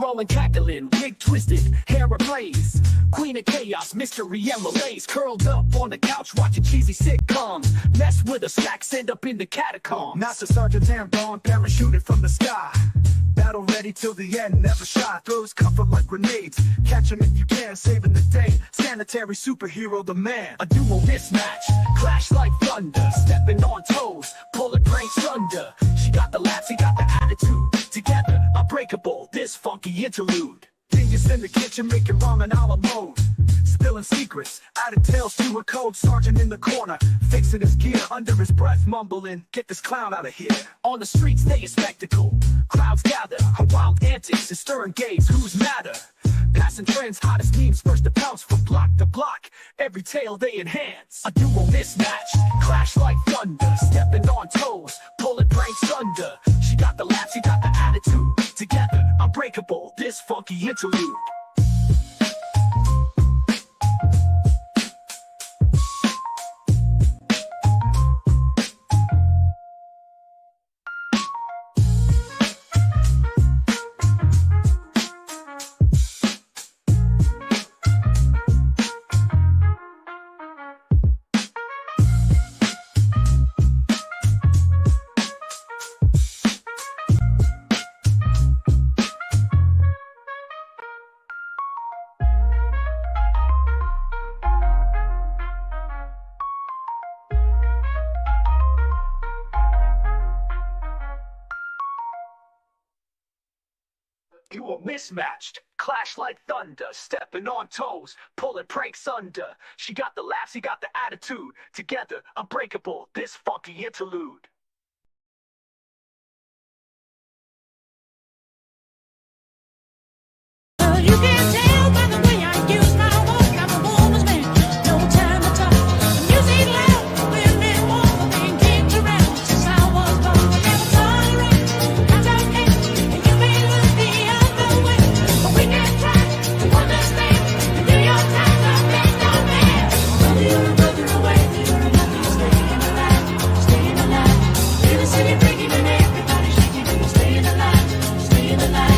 crawling, cackling, wig twisted, hair ablaze. Queen of chaos, mystery and malaise. Curled up on the couch watching cheesy sitcoms. Mess with us, stacks end up in the catacombs. Master Sergeant Tampon, parachuted from the sky. Battle ready till the end, never shy. Throws comfort like grenades. Catch him if you can, saving the day. Sanitary superhero, the man. A duo mismatch, clash like thunder. Stepping on toes, pulling brains under. She got the laughs, he got the attitude. Together, unbreakable, this funky interlude. Dingus in the kitchen making ramen a la mode. Spilling secrets, added tales to a code. Sergeant in the corner, fixing his gear. Under his breath, mumbling, get this clown out of here. On the streets, they a spectacle. Crowds gather, her wild antics and stirring gaze. Who's madder? Passing trends, hottest memes, first to pounce from block to block. Every tale they enhance. A duo mismatch, clash like thunder. Stepping on toes, pulling pranks under. She got the laughs, he got the attitude. Together, unbreakable, this funky interlude. You were mismatched, clash like thunder, stepping on toes, pulling pranks under. She got the laughs, he got the attitude. Together, unbreakable, this funky interlude. You can tell by the way I use my walk, I'm a woman's man, no time to talk. Music loud, women walk, being kicked around since I was born. I never tolerate, that's okay, and you may look the other way, but we can try to understand. The New York Times are big no man. Whether you're a brother away, you're a mother, you're staying alive, staying alive. In the city breaking and everybody shaking, and you're staying alive, staying alive.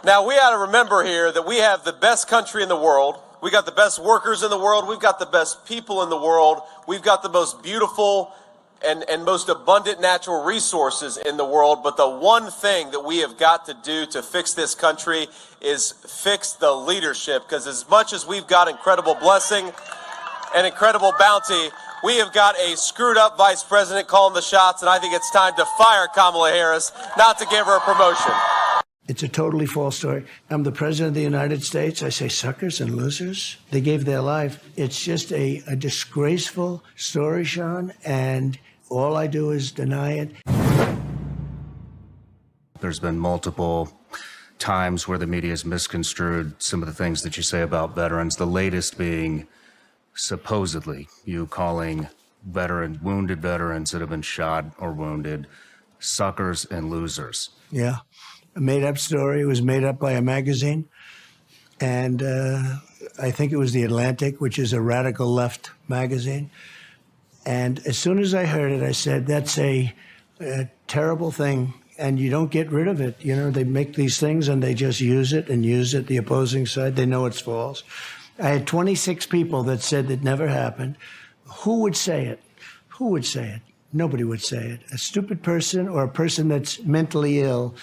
Now, we ought to remember here that we have the best country in the world. We got the best workers in the world. We've got the best people in the world. We've got the most beautiful and most abundant natural resources in the world. But the one thing that we have got to do to fix this country is fix the leadership. Because as much as we've got incredible blessing and incredible bounty, we have got a screwed up vice president calling the shots. And I think it's time to fire Kamala Harris, not to give her a promotion. It's a totally false story. I'm the president of the United States. I say suckers and losers. They gave their life. It's just a disgraceful story, Sean, and all I do is deny it. There's been multiple times where the media has misconstrued some of the things that you say about veterans, the latest being supposedly you calling wounded veterans that have been shot or wounded suckers and losers. Yeah. A made-up story. It was made up by a magazine, and I think it was The Atlantic, which is a radical left magazine. And as soon as I heard it, I said, that's a terrible thing, and you don't get rid of it. You know, they make these things, and they just use it, the opposing side. They know it's false. I had 26 people that said it never happened. Who would say it? Who would say it? Nobody would say it. A stupid person or a person that's mentally ill.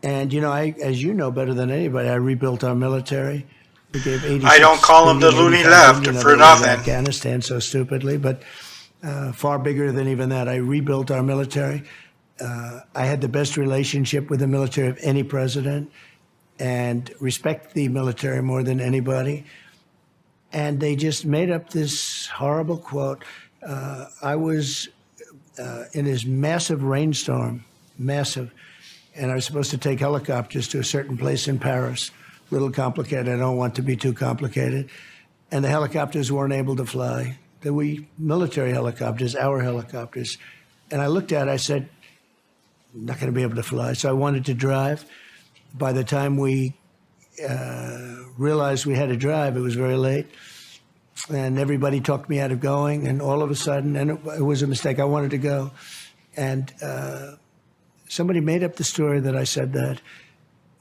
And, you know, as you know better than anybody, I rebuilt our military. We gave 86 I don't call him the loony left for nothing. Afghanistan so stupidly, but far bigger than even that. I rebuilt our military. I had the best relationship with the military of any president and respect the military more than anybody. And they just made up this horrible quote. I was in this massive rainstorm, massive, and I was supposed to take helicopters to a certain place in Paris. A little complicated. I don't want to be too complicated. And the helicopters weren't able to fly. They were military helicopters, our helicopters. And I looked at it, I said, I'm not going to be able to fly. So I wanted to drive. By the time we realized we had to drive, it was very late. and everybody talked me out of going, and all of a sudden, and it was a mistake, I wanted to go. And somebody made up the story that I said that.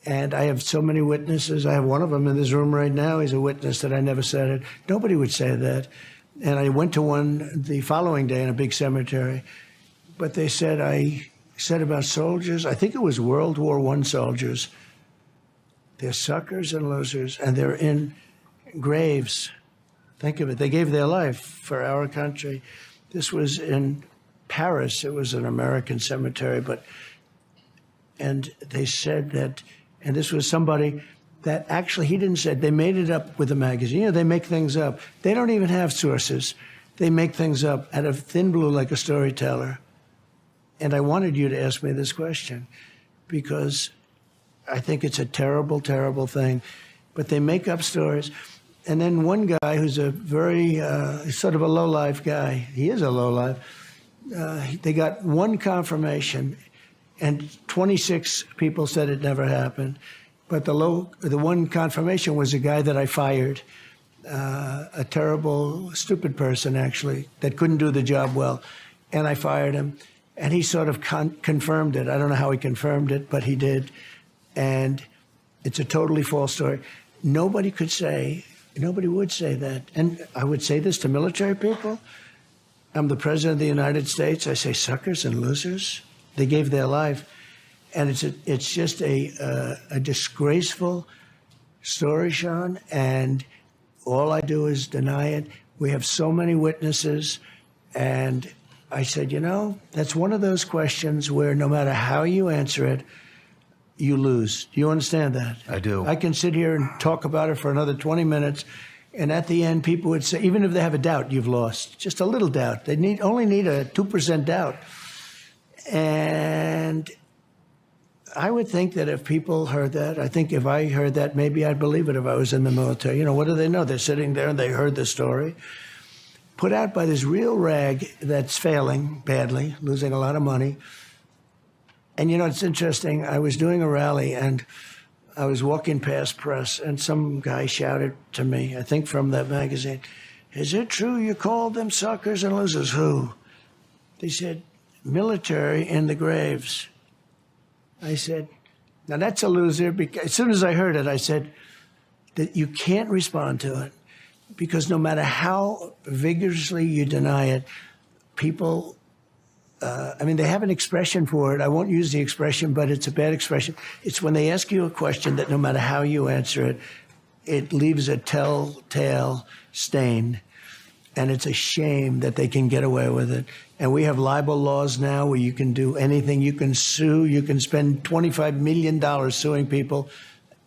And I have so many witnesses. I have one of them in this room right now. He's a witness that I never said it. Nobody would say that. And I went to one the following day in a big cemetery. But they said I said about soldiers, I think it was World War I soldiers, they're suckers and losers, and they're in graves. Think of it. They gave their life for our country. This was in Paris. It was an American cemetery. And they said that, and this was somebody that actually, he didn't say it, they made it up with a magazine. You know, they make things up. They don't even have sources. They make things up out of thin blue like a storyteller. And I wanted you to ask me this question because I think it's a terrible, terrible thing. But they make up stories. And then one guy who's a very, sort of a low-life guy, he is a low-life, they got one confirmation, and 26 people said it never happened. But the one confirmation was a guy that I fired, a terrible, stupid person, actually, that couldn't do the job well. And I fired him. And he sort of confirmed it. I don't know how he confirmed it, but he did. And it's a totally false story. Nobody would say that. And I would say this to military people. I'm the president of the United States. I say suckers and losers. They gave their life. And it's just a disgraceful story, Sean. And all I do is deny it. We have so many witnesses. And I said, you know, that's one of those questions where no matter how you answer it, you lose. Do you understand that? I do. I can sit here and talk about it for another 20 minutes, and at the end, people would say, even if they have a doubt, you've lost. Just a little doubt. They only need a 2% doubt. And I would think that if people heard that, I think if I heard that, maybe I'd believe it if I was in the military. You know, what do they know? They're sitting there and they heard the story. Put out by this real rag that's failing badly, losing a lot of money. And, you know, it's interesting. I was doing a rally, and I was walking past press, and some guy shouted to me, I think from that magazine, is it true you called them suckers and losers? Who? They said, military in the graves. I said, now that's a loser. Because as soon as I heard it, I said that you can't respond to it. Because no matter how vigorously you deny it, people, they have an expression for it. I won't use the expression, but it's a bad expression. It's when they ask you a question that no matter how you answer it, it leaves a telltale stain. And it's a shame that they can get away with it. And we have libel laws now where you can do anything. You can sue. You can spend $25 million suing people,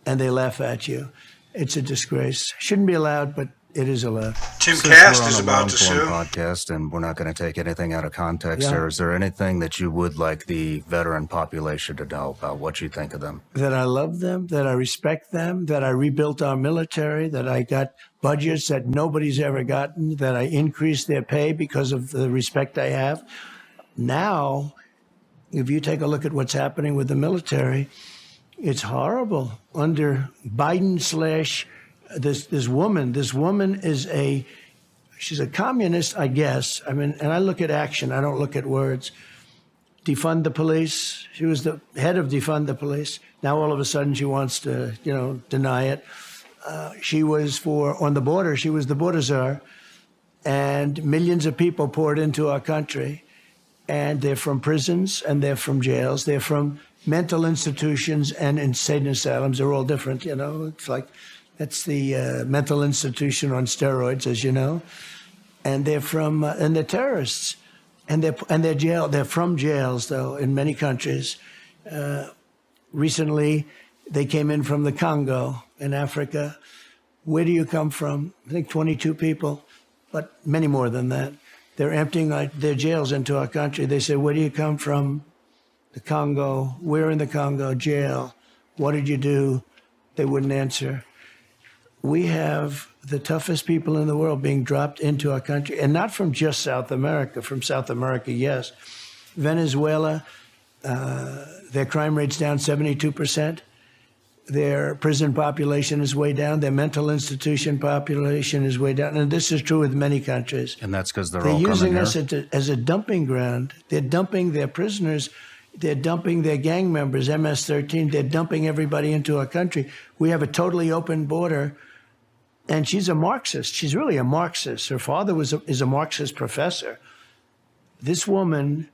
and they laugh at you. It's a disgrace. Shouldn't be allowed, but it is allowed. Tim Since Cast we're is on a about to sue. long-form podcast, and we're not going to take anything out of context Yeah. here. Is there anything that you would like the veteran population to know about what you think of them? That I love them, that I respect them, that I rebuilt our military, that I got budgets that nobody's ever gotten, that I increased their pay because of the respect I have. Now, if you take a look at what's happening with the military, it's horrible. Under Biden / this woman is she's a communist, I guess. I mean, and I look at action, I don't look at words. Defund the police. She was the head of defund the police. Now all of a sudden she wants to, deny it. She was on the border. She was the border czar, and millions of people poured into our country, and they're from prisons and they're from jails. They're from mental institutions and insane asylums. They're all different. It's like that's the mental institution on steroids, as you know, and they're from and they're terrorists, and they're from jails though in many countries. Recently, they came in from the Congo in Africa. Where do you come from? I think 22 people, but many more than that. They're emptying their jails into our country. They say, where do you come from? The Congo. Where in the Congo? Jail. What did you do? They wouldn't answer. We have the toughest people in the world being dropped into our country, and not from just South America. From South America, yes. Venezuela, their crime rate's down 72%. Their prison population is way down. Their mental institution population is way down. And this is true with many countries. And that's because they're They're all using coming us here? as a dumping ground. They're dumping their prisoners. They're dumping their gang members, MS-13. They're dumping everybody into our country. We have a totally open border. And she's a Marxist. She's really a Marxist. Her father is a Marxist professor. This woman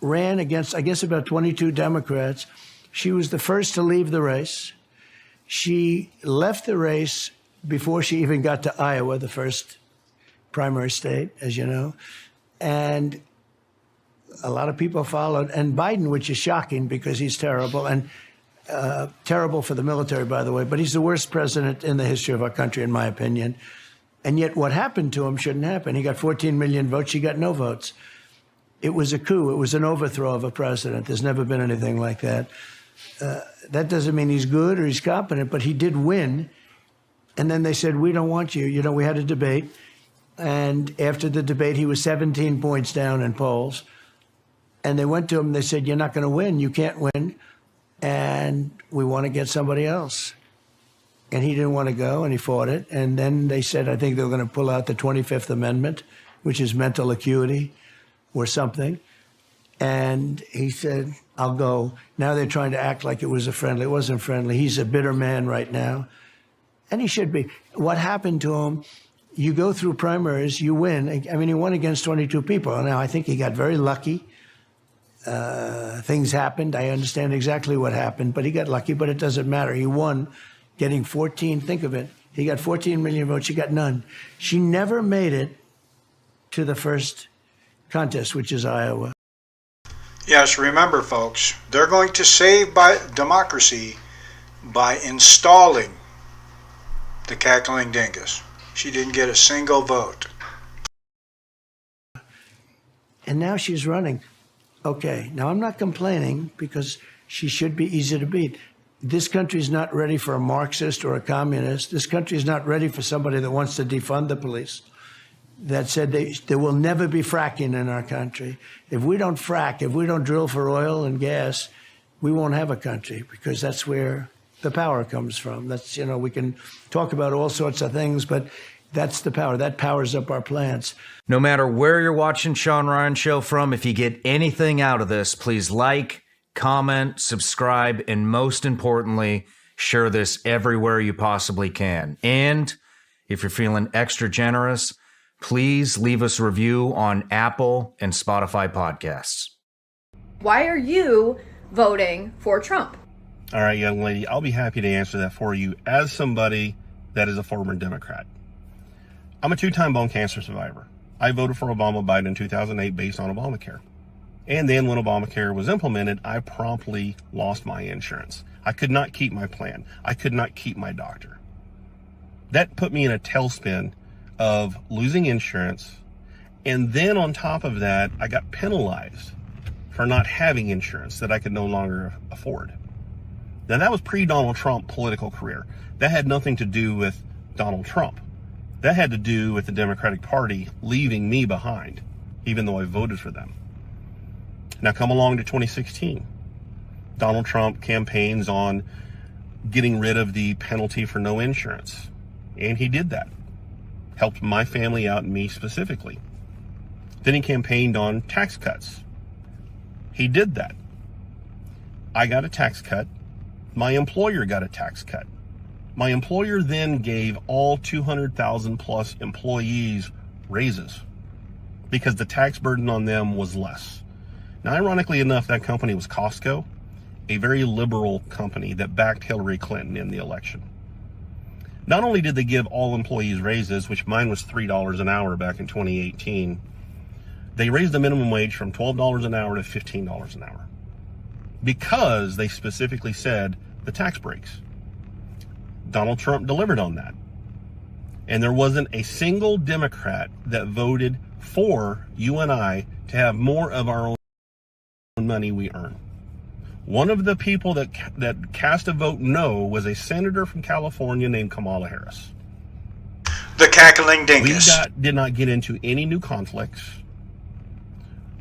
ran against, I guess, about 22 Democrats. She was the first to leave the race. She left the race before she even got to Iowa, the first primary state, as you know. And a lot of people followed. And Biden, which is shocking because he's terrible, and terrible for the military, by the way, but he's the worst president in the history of our country, in my opinion. And yet what happened to him shouldn't happen. He got 14 million votes. She got no votes. It was a coup. It was an overthrow of a president. There's never been anything like that. That doesn't mean he's good or he's competent, but he did win. And then they said, we don't want you. You know, we had a debate. And after the debate, he was 17 points down in polls. And they went to him, they said, you're not going to win. You can't win. And we want to get somebody else. And he didn't want to go, and he fought it. And then they said, I think they were going to pull out the 25th Amendment, which is mental acuity or something. And he said, I'll go. Now they're trying to act like it was a friendly. It wasn't friendly. He's a bitter man right now. And he should be. What happened to him, you go through primaries, you win. I mean, he won against 22 people. Now, I think he got very lucky. Things happened. I understand exactly what happened, but he got lucky, but it doesn't matter. He won, getting 14, think of it. He got 14 million votes. She got none. She never made it to the first contest, which is Iowa. Yes, remember, folks, they're going to save democracy by installing the Cackling Dingus. She didn't get a single vote. And now she's running. Okay, now I'm not complaining because she should be easy to beat. This country is not ready for a Marxist or a communist. This country is not ready for somebody that wants to defund the police, that said there will never be fracking in our country. If we don't frack, if we don't drill for oil and gas, we won't have a country, because that's where the power comes from. That's, you know, we can talk about all sorts of things, but that's the power. That powers up our plants. No matter where you're watching Sean Ryan Show from, if you get anything out of this, please like, comment, subscribe, and most importantly, share this everywhere you possibly can. And if you're feeling extra generous, please leave us a review on Apple and Spotify podcasts. Why are you voting for Trump? All right, young lady, I'll be happy to answer that for you as somebody that is a former Democrat. I'm a two-time bone cancer survivor. I voted for Obama-Biden in 2008 based on Obamacare. And then when Obamacare was implemented, I promptly lost my insurance. I could not keep my plan. I could not keep my doctor. That put me in a tailspin of losing insurance. And then on top of that, I got penalized for not having insurance that I could no longer afford. Now, that was pre-Donald Trump political career. That had nothing to do with Donald Trump. That had to do with the Democratic Party leaving me behind, even though I voted for them. Now come along to 2016. Donald Trump campaigns on getting rid of the penalty for no insurance. And he did that. Helped my family out and me specifically. Then he campaigned on tax cuts. He did that. I got a tax cut. My employer got a tax cut. My employer then gave all 200,000 plus employees raises because the tax burden on them was less. Now, ironically enough, that company was Costco, a very liberal company that backed Hillary Clinton in the election. Not only did they give all employees raises, which mine was $3 an hour back in 2018, they raised the minimum wage from $12 an hour to $15 an hour because they specifically said the tax breaks. Donald Trump delivered on that. And there wasn't a single Democrat that voted for you and I to have more of our own money we earn. One of the people that cast a vote no was a senator from California named Kamala Harris. The Cackling Dingus. We did not get into any new conflicts.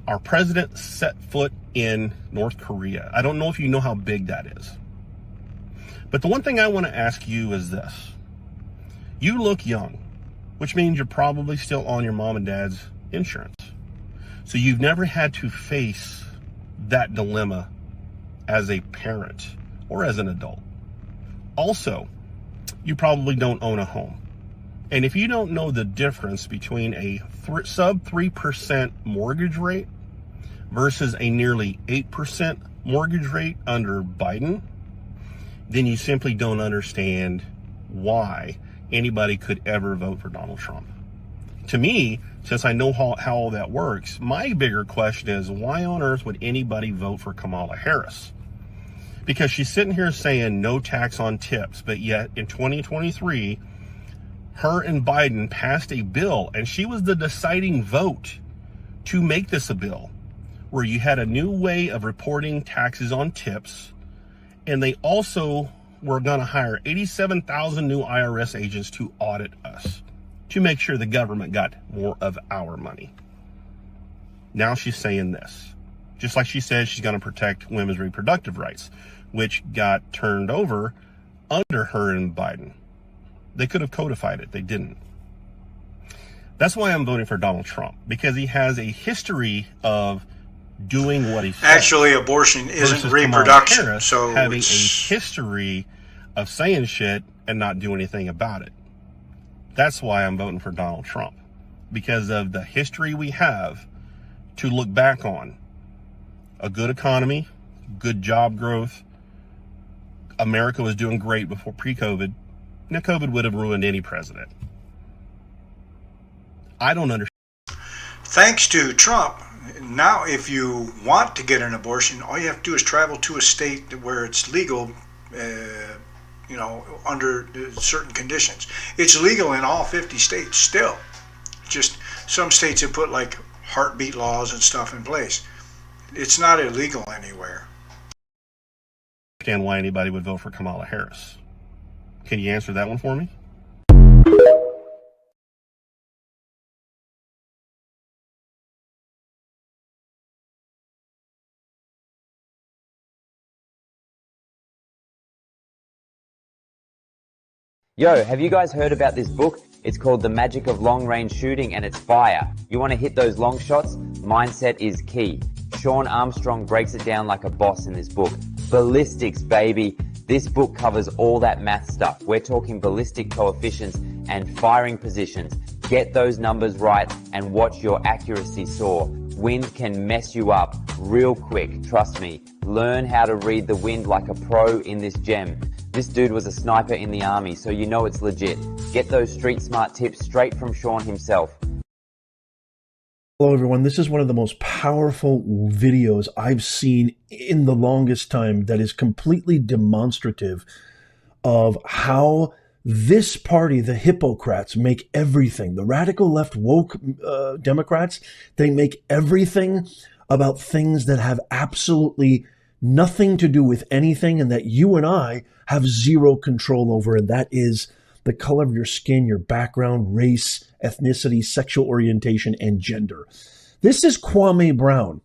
Our president set foot in North Korea. I don't know if you know how big that is. But the one thing I want to ask you is this. You look young, which means you're probably still on your mom and dad's insurance. So you've never had to face that dilemma as a parent or as an adult. Also, you probably don't own a home. And if you don't know the difference between a sub 3% mortgage rate versus a nearly 8% mortgage rate under Biden, then you simply don't understand why anybody could ever vote for Donald Trump. To me, since I know how all that works, my bigger question is, why on earth would anybody vote for Kamala Harris? Because she's sitting here saying no tax on tips, but yet in 2023, her and Biden passed a bill, and she was the deciding vote to make this a bill, where you had a new way of reporting taxes on tips, and they also were going to hire 87,000 new IRS agents to audit us, to make sure the government got more of our money. Now she's saying this, just like she said she's going to protect women's reproductive rights, which got turned over under her and Biden. They could have codified it. They didn't. That's why I'm voting for Donald Trump, because he has a history of doing what he said. Actually, abortion isn't reproduction. Harris So having a history of saying shit and not doing anything about it. That's why I'm voting for Donald Trump, because of the history we have to look back on. A good economy, good job growth. America was doing great before pre-COVID. Now, COVID would have ruined any president. I don't understand. thanks to Trump, now if you want to get an abortion, all you have to do is travel to a state where it's legal, under certain conditions. It's legal in all 50 states still. Just some states have put like heartbeat laws and stuff in place. It's not illegal anywhere. I understand why anybody would vote for Kamala Harris. Can you answer that one for me? Yo, have you guys heard about this book? It's called The Magic of Long Range Shooting, and it's fire. You want to hit those long shots? Mindset is key. Sean Armstrong breaks it down like a boss in this book. Ballistics, baby. This book covers all that math stuff. We're talking ballistic coefficients and firing positions. Get those numbers right and watch your accuracy soar. Wind can mess you up real quick, trust me. Learn how to read the wind like a pro in this gem. This dude was a sniper in the army, so you know it's legit. Get those street smart tips straight from Sean himself. Hello everyone, this is one of the most powerful videos I've seen in the longest time that is completely demonstrative of how this party, the Hippocrats, make everything. The radical left woke Democrats, they make everything about things that have absolutely nothing to do with anything and that you and I have zero control over, and that is the color of your skin, your background, race, ethnicity, sexual orientation, and gender. This is Kwame Brown.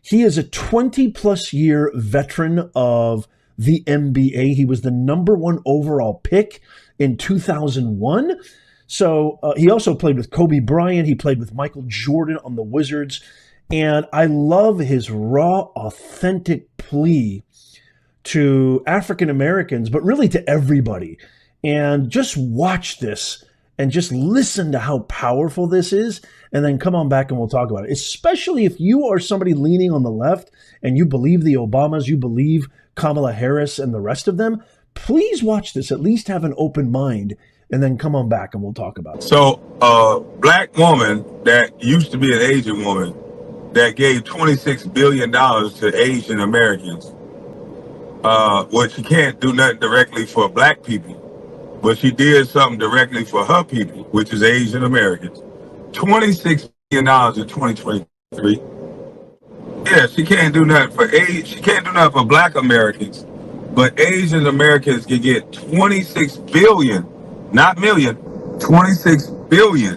He is a 20-plus year veteran of the NBA. He was the #1 overall pick in 2001. So he also played with Kobe Bryant. He played with Michael Jordan on the Wizards. And I love his raw, authentic plea to African Americans, but really to everybody. And just watch this and just listen to how powerful this is, and then come on back and we'll talk about it. Especially if you are somebody leaning on the left and you believe the Obamas, you believe Kamala Harris and the rest of them, please watch this, at least have an open mind, and then come on back and we'll talk about it. So a black woman that used to be an Asian woman that gave $26 billion to Asian Americans, well, she can't do nothing directly for black people, but she did something directly for her people, which is Asian Americans. $26 billion in 2023. Yeah, she can't do nothing for she can't do nothing for black Americans, but Asian Americans can get 26 billion, not million, 26 billion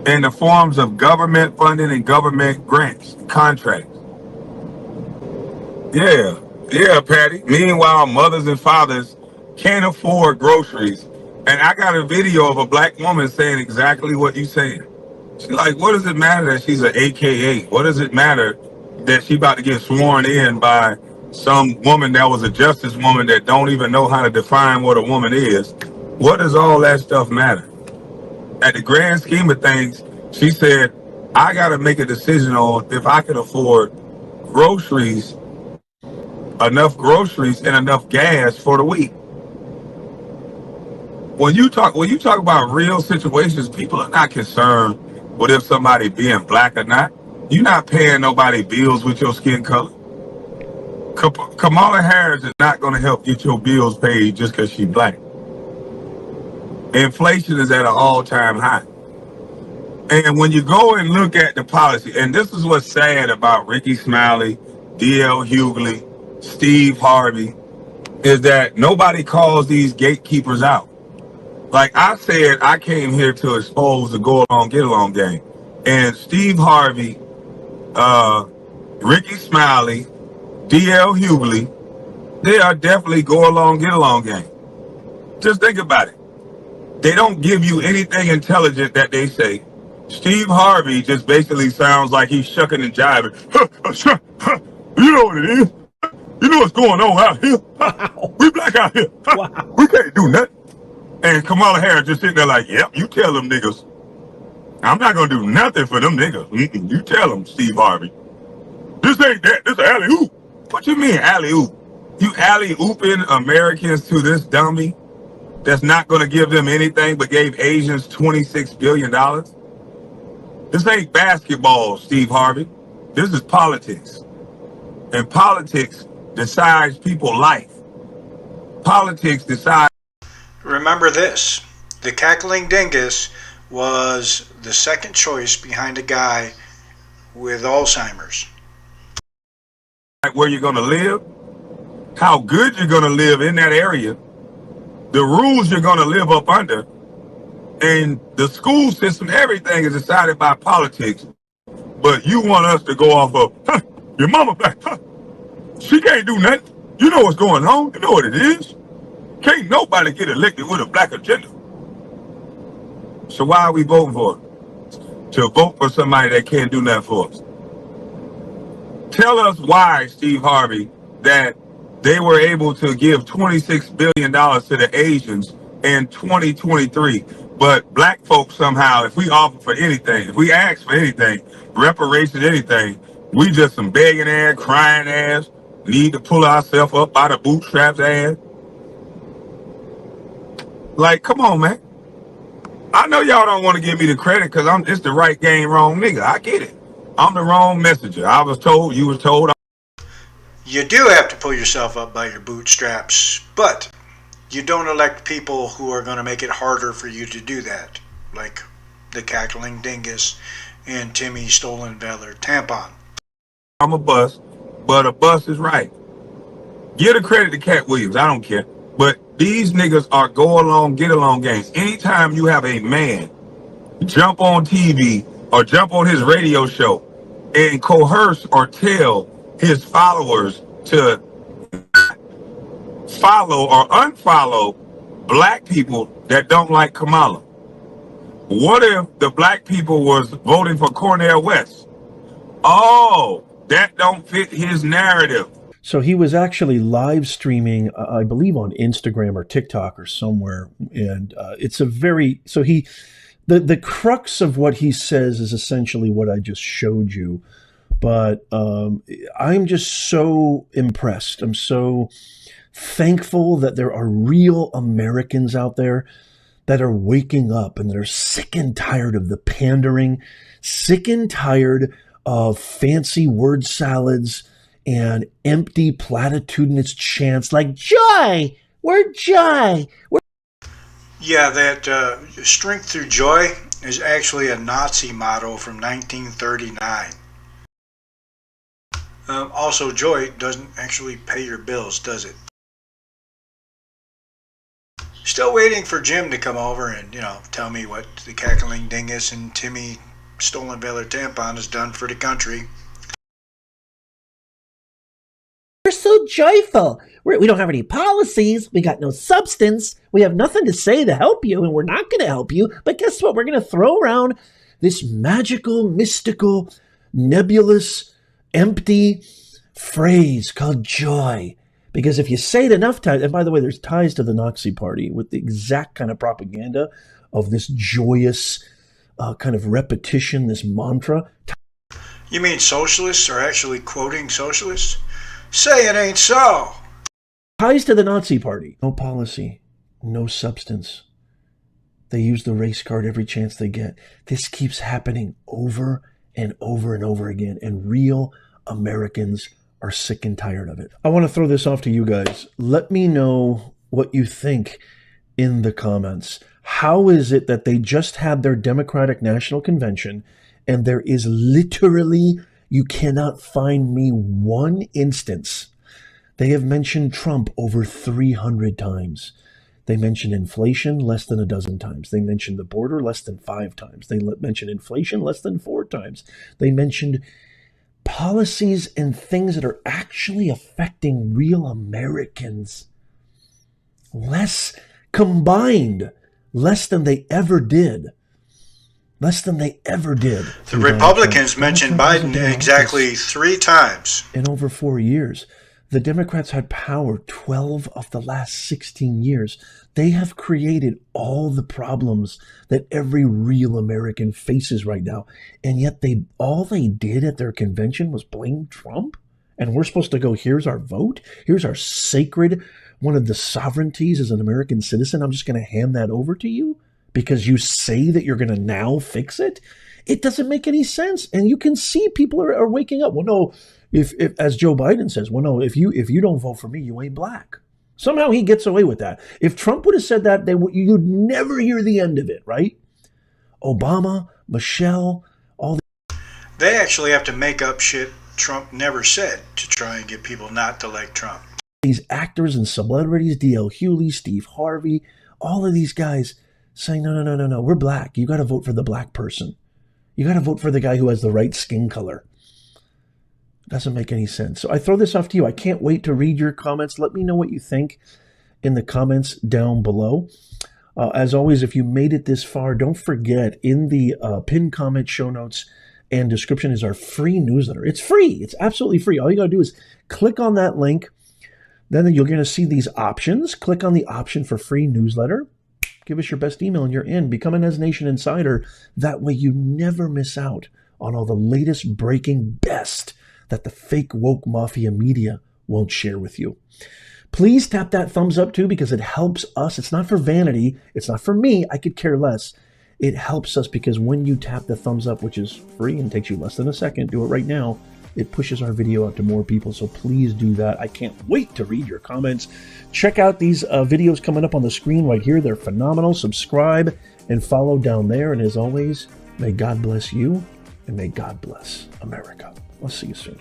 in the forms of government funding and government grants, contracts. Yeah, Yeah, Patty. Meanwhile, mothers and fathers can't afford groceries. And I got a video of a black woman saying exactly what you saying. She's like, what does it matter that she's an AKA? What does it matter that she about to get sworn in by some woman that was a justice woman that don't even know how to define what a woman is? What does all that stuff matter? At the grand scheme of things, she said, I got to make a decision on if I can afford groceries, enough groceries and enough gas for the week. When you talk about real situations, people are not concerned with if somebody being black or not. You're not paying nobody bills with your skin color. Kamala Harris is not going to help get your bills paid just because she's black. Inflation is at an all-time high. And when you go and look at the policy, and this is what's sad about Ricky Smiley, D.L. Hughley, Steve Harvey, is that nobody calls these gatekeepers out. Like I said, I came here to expose the go along, get along game. And Steve Harvey, Ricky Smiley, D.L. Hughley, they are definitely go along, get along game. Just think about it. They don't give you anything intelligent that they say. Steve Harvey just basically sounds like he's shucking and jiving. You know what it is. You know what's going on out here. We black out here. Wow. We can't do nothing. And Kamala Harris just sitting there like, yep, you tell them niggas. I'm not going to do nothing for them niggas. You tell them, Steve Harvey. This ain't that. This is alley-oop. What you mean alley-oop? You alley-ooping Americans to this dummy that's not going to give them anything but gave Asians $26 billion? This ain't basketball, Steve Harvey. This is politics. And politics decides people's life. Politics decides. Remember this, the Cackling Dingus was the second choice behind a guy with Alzheimer's. Where you're going to live, how good you're going to live in that area, the rules you're going to live up under, and the school system, everything is decided by politics. But you want us to go off of, your mama black, she can't do nothing. You know what's going on. You know what it is. Can't nobody get elected with a black agenda. So why are we voting for it? To vote for somebody that can't do nothing for us. Tell us why, Steve Harvey, that they were able to give $26 billion to the Asians in 2023. But black folks somehow, if we offer for anything, if we ask for anything, reparations, anything, we just some begging ass, crying ass, need to pull ourselves up out of bootstraps ass. Like, come on, man. I know y'all don't want to give me the credit because it's the right game, wrong nigga. I get it. I'm the wrong messenger. I was told, you was told. You do have to pull yourself up by your bootstraps, but you don't elect people who are going to make it harder for you to do that, like the Cackling Dingus and Timmy Stolen Valor Tampon. I'm a bust, but a bust is right. Give the credit to Cat Williams. I don't care. But these niggas are go along, get along games. Anytime you have a man jump on TV or jump on his radio show and coerce or tell his followers to follow or unfollow black people that don't like Kamala. What if the black people was voting for Cornel West? Oh, that don't fit his narrative. So he was actually live streaming, I believe on Instagram or TikTok or somewhere. And it's a very, so he, the crux of what he says is essentially what I just showed you. But I'm just so impressed. I'm so thankful that there are real Americans out there that are waking up and that are sick and tired of the pandering, sick and tired of fancy word salads and empty platitudinous chants like joy, we're joy. Yeah, that strength through joy is actually a Nazi motto from 1939. Also, joy doesn't actually pay your bills, does it? Still waiting for Jim to come over and, tell me what the Cackling Dingus and Timmy Stolen Valor Tampon has done for the country. We're so joyful. We don't have any policies. We got no substance. We have nothing to say to help you, and we're not going to help you. But guess what? We're going to throw around this magical, mystical, nebulous, empty phrase called joy. Because if you say it enough times, and by the way, there's ties to the Nazi Party with the exact kind of propaganda of this joyous kind of repetition, this mantra. You mean socialists are actually quoting socialists? Say it ain't so. Ties to the Nazi Party. No policy, no substance. They use the race card every chance they get. This keeps happening over and over and over again. And real Americans are sick and tired of it. I want to throw this off to you guys. Let me know what you think in the comments. How is it that they just had their Democratic National Convention and there is literally, you cannot find me one instance. They have mentioned Trump over 300 times. They mentioned inflation less than a dozen times. They mentioned the border less than 5 times. They mentioned inflation less than 4 times. They mentioned policies and things that are actually affecting real Americans less combined, less than they ever did. Less than they ever did. The Republicans mentioned Biden exactly 3 times. In over 4 years. The Democrats had power 12 of the last 16 years. They have created all the problems that every real American faces right now. And yet all they did at their convention was blame Trump. And we're supposed to go, here's our vote. Here's our sacred, one of the sovereignties as an American citizen. I'm just going to hand that over to you because you say that you're going to now fix it. It doesn't make any sense. And you can see people are waking up. Well, no, if as Joe Biden says, well, no, if you don't vote for me, you ain't black. Somehow he gets away with that. If Trump would have said that, you'd never hear the end of it, right? Obama, Michelle, all the... They actually have to make up shit Trump never said to try and get people not to like Trump. These actors and celebrities, D.L. Hewley, Steve Harvey, all of these guys saying, no, we're black. You got to vote for the black person. You got to vote for the guy who has the right skin color. Doesn't make any sense. So I throw this off to you. I can't wait to read your comments. Let me know what you think in the comments down below. As always, if you made it this far, don't forget in the pinned comment, show notes, and description is our free newsletter. It's free. It's absolutely free. All you got to do is click on that link. Then you're going to see these options. Click on the option for free newsletter. Give us your best email and you're in. Become an As Nation Insider. That way you never miss out on all the latest breaking best that the fake woke mafia media won't share with you. Please tap that thumbs up too because it helps us. It's not for vanity. It's not for me. I could care less. It helps us because when you tap the thumbs up, which is free and takes you less than a second, do it right now. It pushes our video out to more people. So please do that. I can't wait to read your comments. Check out these videos coming up on the screen right here. They're phenomenal. Subscribe and follow down there. And as always, may God bless you and may God bless America. I'll see you soon.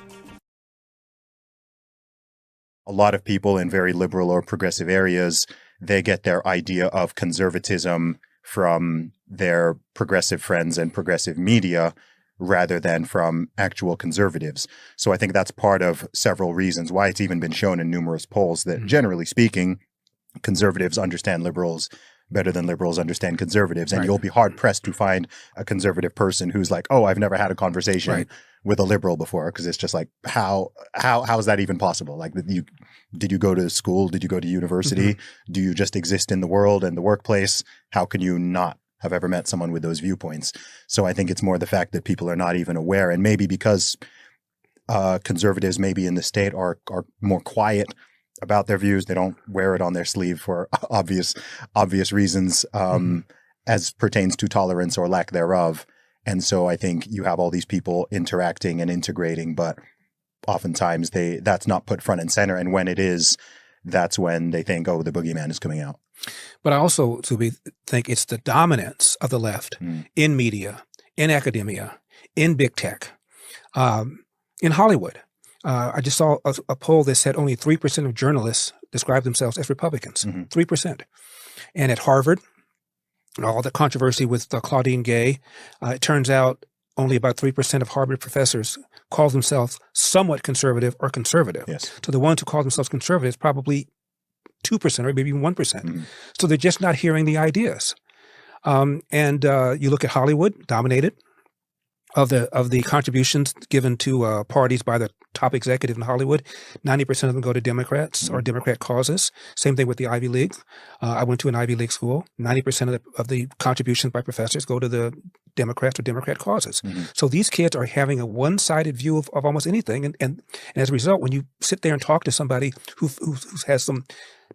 A lot of people in very liberal or progressive areas, they get their idea of conservatism from their progressive friends and progressive media rather than from actual conservatives. So I think that's part of several reasons why it's even been shown in numerous polls that generally speaking, conservatives understand liberals better than liberals understand conservatives. And you'll be hard pressed to find a conservative person who's like, oh, I've never had a conversation with a liberal before. Cause it's just like, how is that even possible? Like did you go to school? Did you go to university? Do you just exist in the world and the workplace? How can you not have ever met someone with those viewpoints? So I think it's more the fact that people are not even aware, and maybe because conservatives maybe in the state are more quiet about their views. They don't wear it on their sleeve for obvious reasons as pertains to tolerance or lack thereof. And so I think you have all these people interacting and integrating, but oftentimes that's not put front and center. And when it is, that's when they think, oh, the boogeyman is coming out. But I also, think it's the dominance of the left in media, in academia, in big tech, in Hollywood. I just saw a poll that said only 3% of journalists describe themselves as Republicans, 3%. And at Harvard, all the controversy with Claudine Gay, it turns out only about 3% of Harvard professors call themselves somewhat conservative or conservative. Yes. So the ones who call themselves conservatives probably 2% or maybe even 1%. So they're just not hearing the ideas. And you look at Hollywood, dominated of the contributions given to parties by the top executive in Hollywood. 90% of them go to Democrats or Democrat causes. Same thing with the Ivy League. I went to an Ivy League school. 90% of the contributions by professors go to the Democrats or Democrat causes. So these kids are having a one-sided view of almost anything. And as a result, when you sit there and talk to somebody who has some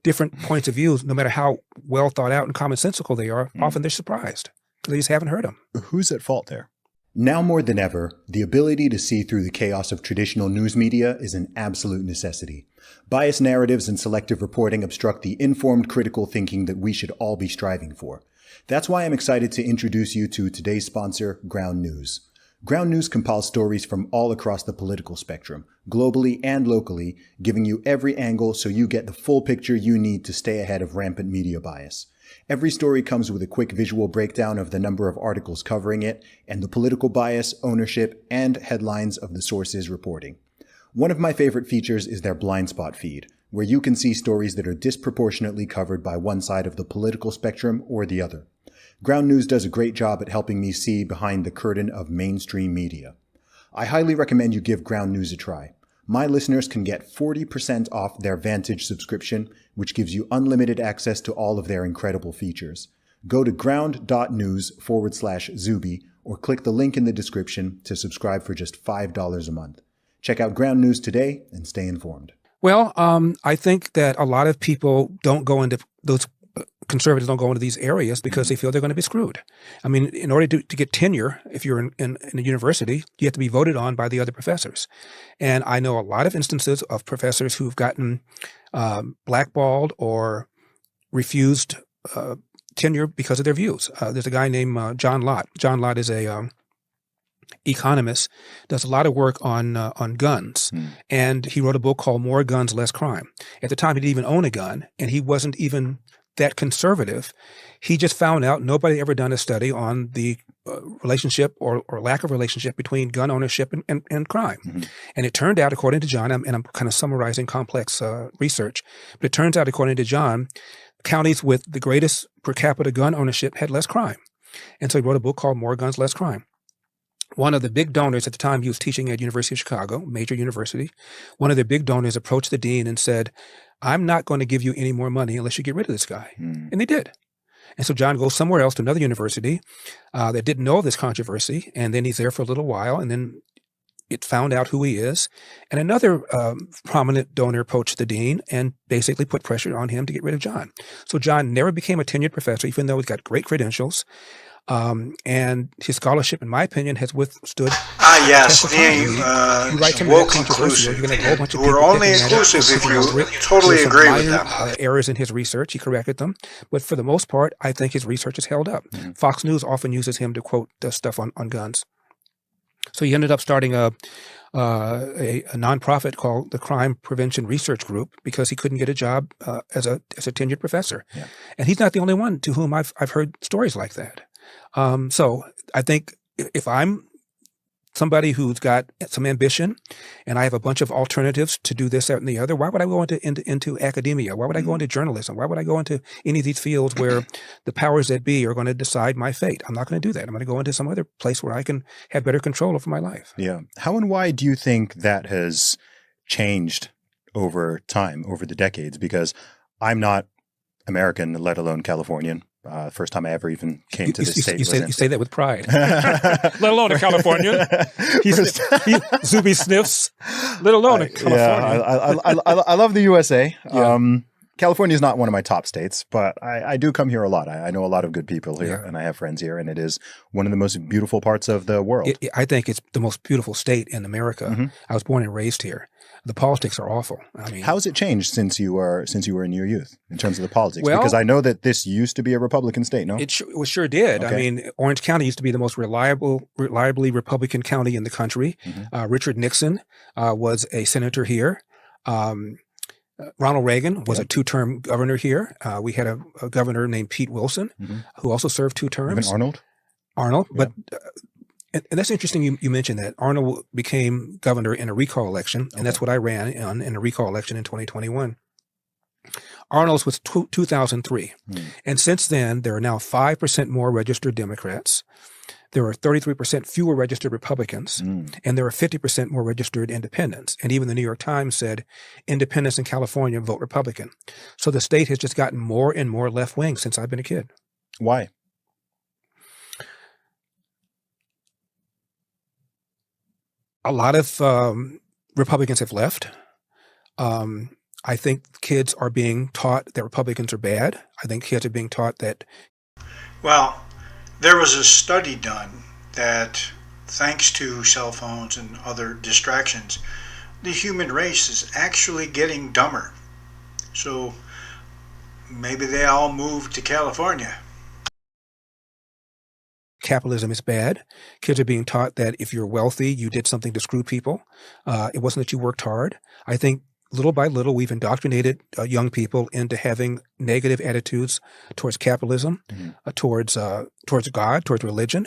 different points of views, no matter how well thought out and commonsensical they are, often they're surprised because they just haven't heard them. Who's at fault there? Now more than ever, the ability to see through the chaos of traditional news media is an absolute necessity. Biased narratives and selective reporting obstruct the informed critical thinking that we should all be striving for. That's why I'm excited to introduce you to today's sponsor, Ground News. Ground News compiles stories from all across the political spectrum, globally and locally, giving you every angle so you get the full picture you need to stay ahead of rampant media bias. Every story comes with a quick visual breakdown of the number of articles covering it and the political bias, ownership, and headlines of the sources reporting. One of my favorite features is their blind spot feed, where you can see stories that are disproportionately covered by one side of the political spectrum or the other. Ground News does a great job at helping me see behind the curtain of mainstream media. I highly recommend you give Ground News a try. My listeners can get 40% off their Vantage subscription, which gives you unlimited access to all of their incredible features. Go to ground.news/Zuby or click the link in the description to subscribe for just $5 a month. Check out Ground News today and stay informed. Well, I think that a lot of people don't go into those conservatives don't go into these areas because they feel they're going to be screwed. I mean, in order to get tenure, if you're in a university, you have to be voted on by the other professors. And I know a lot of instances of professors who've gotten blackballed or refused tenure because of their views. There's a guy named John Lott. John Lott is a economist, does a lot of work on guns. And he wrote a book called More Guns, Less Crime. At the time, he didn't even own a gun, and he wasn't even that conservative. He just found out nobody ever done a study on the relationship or lack of relationship between gun ownership and crime. And it turned out, according to John, and I'm kind of summarizing complex research, but it turns out, according to John, counties with the greatest per capita gun ownership had less crime. And so he wrote a book called More Guns, Less Crime. One of the big donors at the time, he was teaching at University of Chicago, major university. One of their big donors approached the dean and said, "I'm not going to give you any more money unless you get rid of this guy." And they did. And so John goes somewhere else to another university that didn't know of this controversy. And then he's there for a little while. And then it found out who he is. And another prominent donor approached the dean and basically put pressure on him to get rid of John. So John never became a tenured professor, even though he's got great credentials. And his scholarship, in my opinion, has withstood. Yes, being woke inclusive. We're only inclusive if you totally agree with them. Errors in his research, he corrected them. But for the most part, I think his research has held up. Fox News often uses him to quote stuff on guns. So he ended up starting a nonprofit called the Crime Prevention Research Group because he couldn't get a job as a tenured professor. And he's not the only one to whom I've heard stories like that. So I think if I'm somebody who's got some ambition and I have a bunch of alternatives to do this, that, and the other, why would I go into academia? Why would I go into journalism? Why would I go into any of these fields where the powers that be are going to decide my fate? I'm not going to do that. I'm going to go into some other place where I can have better control over my life. Yeah. How and why do you think that has changed over time, over the decades? Because I'm not American, let alone Californian. First time I ever even came to this state. You say that with pride. Let alone a Californian. Zuby sniffs. Let alone a Californian. I love the USA. California is not one of my top states, but I do come here a lot. I know a lot of good people here, and I have friends here, and it is one of the most beautiful parts of the world. I think it's the most beautiful state in America. I was born and raised here. The politics are awful. I mean, how has it changed since you were in your youth in terms of the politics? Well, because I know that this used to be a Republican state, no? It sure did. Okay. I mean, Orange County used to be the most reliably Republican county in the country. Richard Nixon was a senator here. Ronald Reagan was a two-term governor here. We had a governor named Pete Wilson who also served 2 terms. Even Arnold? But And that's interesting. You mentioned that Arnold became governor in a recall election, and that's what I ran in a recall election in 2021. Arnold's was 2003. And since then, there are now 5% more registered Democrats. There are 33% fewer registered Republicans, and there are 50% more registered independents. And even the New York Times said independents in California vote Republican. So the state has just gotten more and more left wing since I've been a kid. Why? A lot of Republicans have left. I think kids are being taught that Republicans are bad. I think kids are being taught that. Well, there was a study done that thanks to cell phones and other distractions, the human race is actually getting dumber. So maybe they all moved to California. Capitalism is bad. Kids are being taught that if you're wealthy, you did something to screw people. It wasn't that you worked hard. I think little by little, we've indoctrinated young people into having negative attitudes towards capitalism, towards God, towards religion.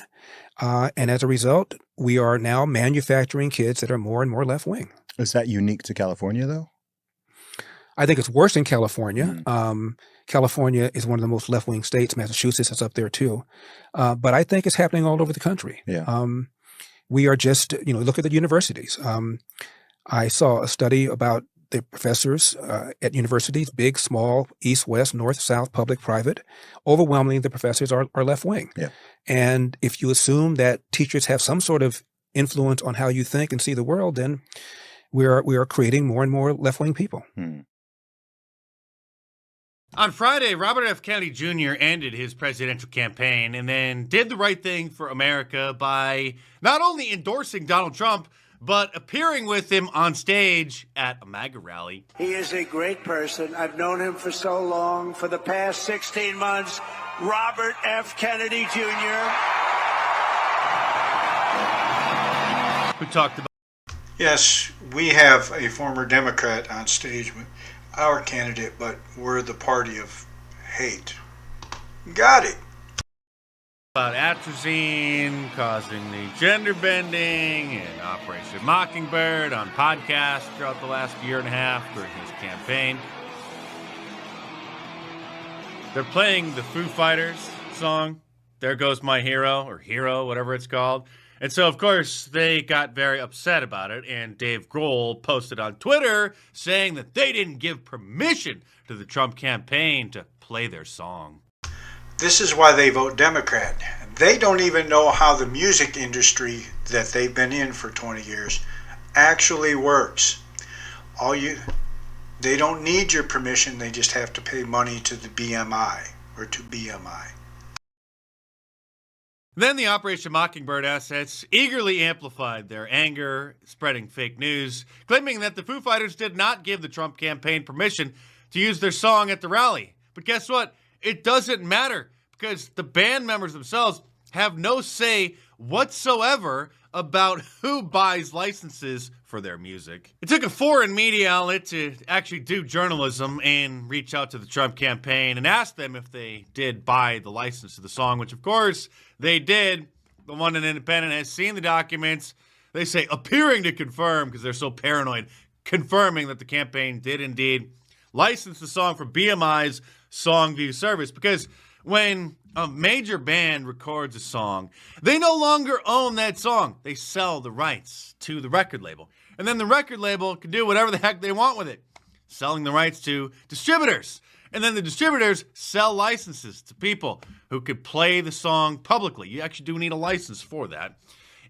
And as a result, we are now manufacturing kids that are more and more left-wing. Is that unique to California, though? I think it's worse in California. California is one of the most left-wing states. Massachusetts is up there, too. But I think it's happening all over the country. Yeah. We are just, look at the universities. I saw a study about the professors at universities, big, small, east, west, north, south, public, private. Overwhelmingly, the professors are left-wing. Yeah. And if you assume that teachers have some sort of influence on how you think and see the world, then we are creating more and more left-wing people. On Friday, Robert F. Kennedy Jr. ended his presidential campaign and then did the right thing for America by not only endorsing Donald Trump, but appearing with him on stage at a MAGA rally. He is a great person. I've known him for so long. For the past 16 months, Robert F. Kennedy Jr. We talked about. Yes, we have a former Democrat on stage with our candidate, but we're the party of hate. Got it. About atrazine causing the gender bending and Operation Mockingbird on podcasts throughout the last year and a half during his campaign. They're playing the Foo Fighters song, There Goes My Hero, or Hero, whatever it's called. And so, of course, they got very upset about it, and Dave Grohl posted on Twitter saying that they didn't give permission to the Trump campaign to play their song. This is why they vote Democrat. They don't even know how the music industry that they've been in for 20 years actually works. They don't need your permission, they just have to pay money to the BMI or to BMI. Then the Operation Mockingbird assets eagerly amplified their anger, spreading fake news, claiming that the Foo Fighters did not give the Trump campaign permission to use their song at the rally. But guess what? It doesn't matter because the band members themselves have no say whatsoever about who buys licenses for their music. It took a foreign media outlet to actually do journalism and reach out to the Trump campaign and ask them if they did buy the license to the song, which of course they did. The London Independent has seen the documents. They say appearing to confirm, because they're so paranoid, confirming that the campaign did indeed license the song for BMI's Song View service. Because when a major band records a song, they no longer own that song. They sell the rights to the record label. And then the record label can do whatever the heck they want with it, selling the rights to distributors. And then the distributors sell licenses to people who could play the song publicly. You actually do need a license for that.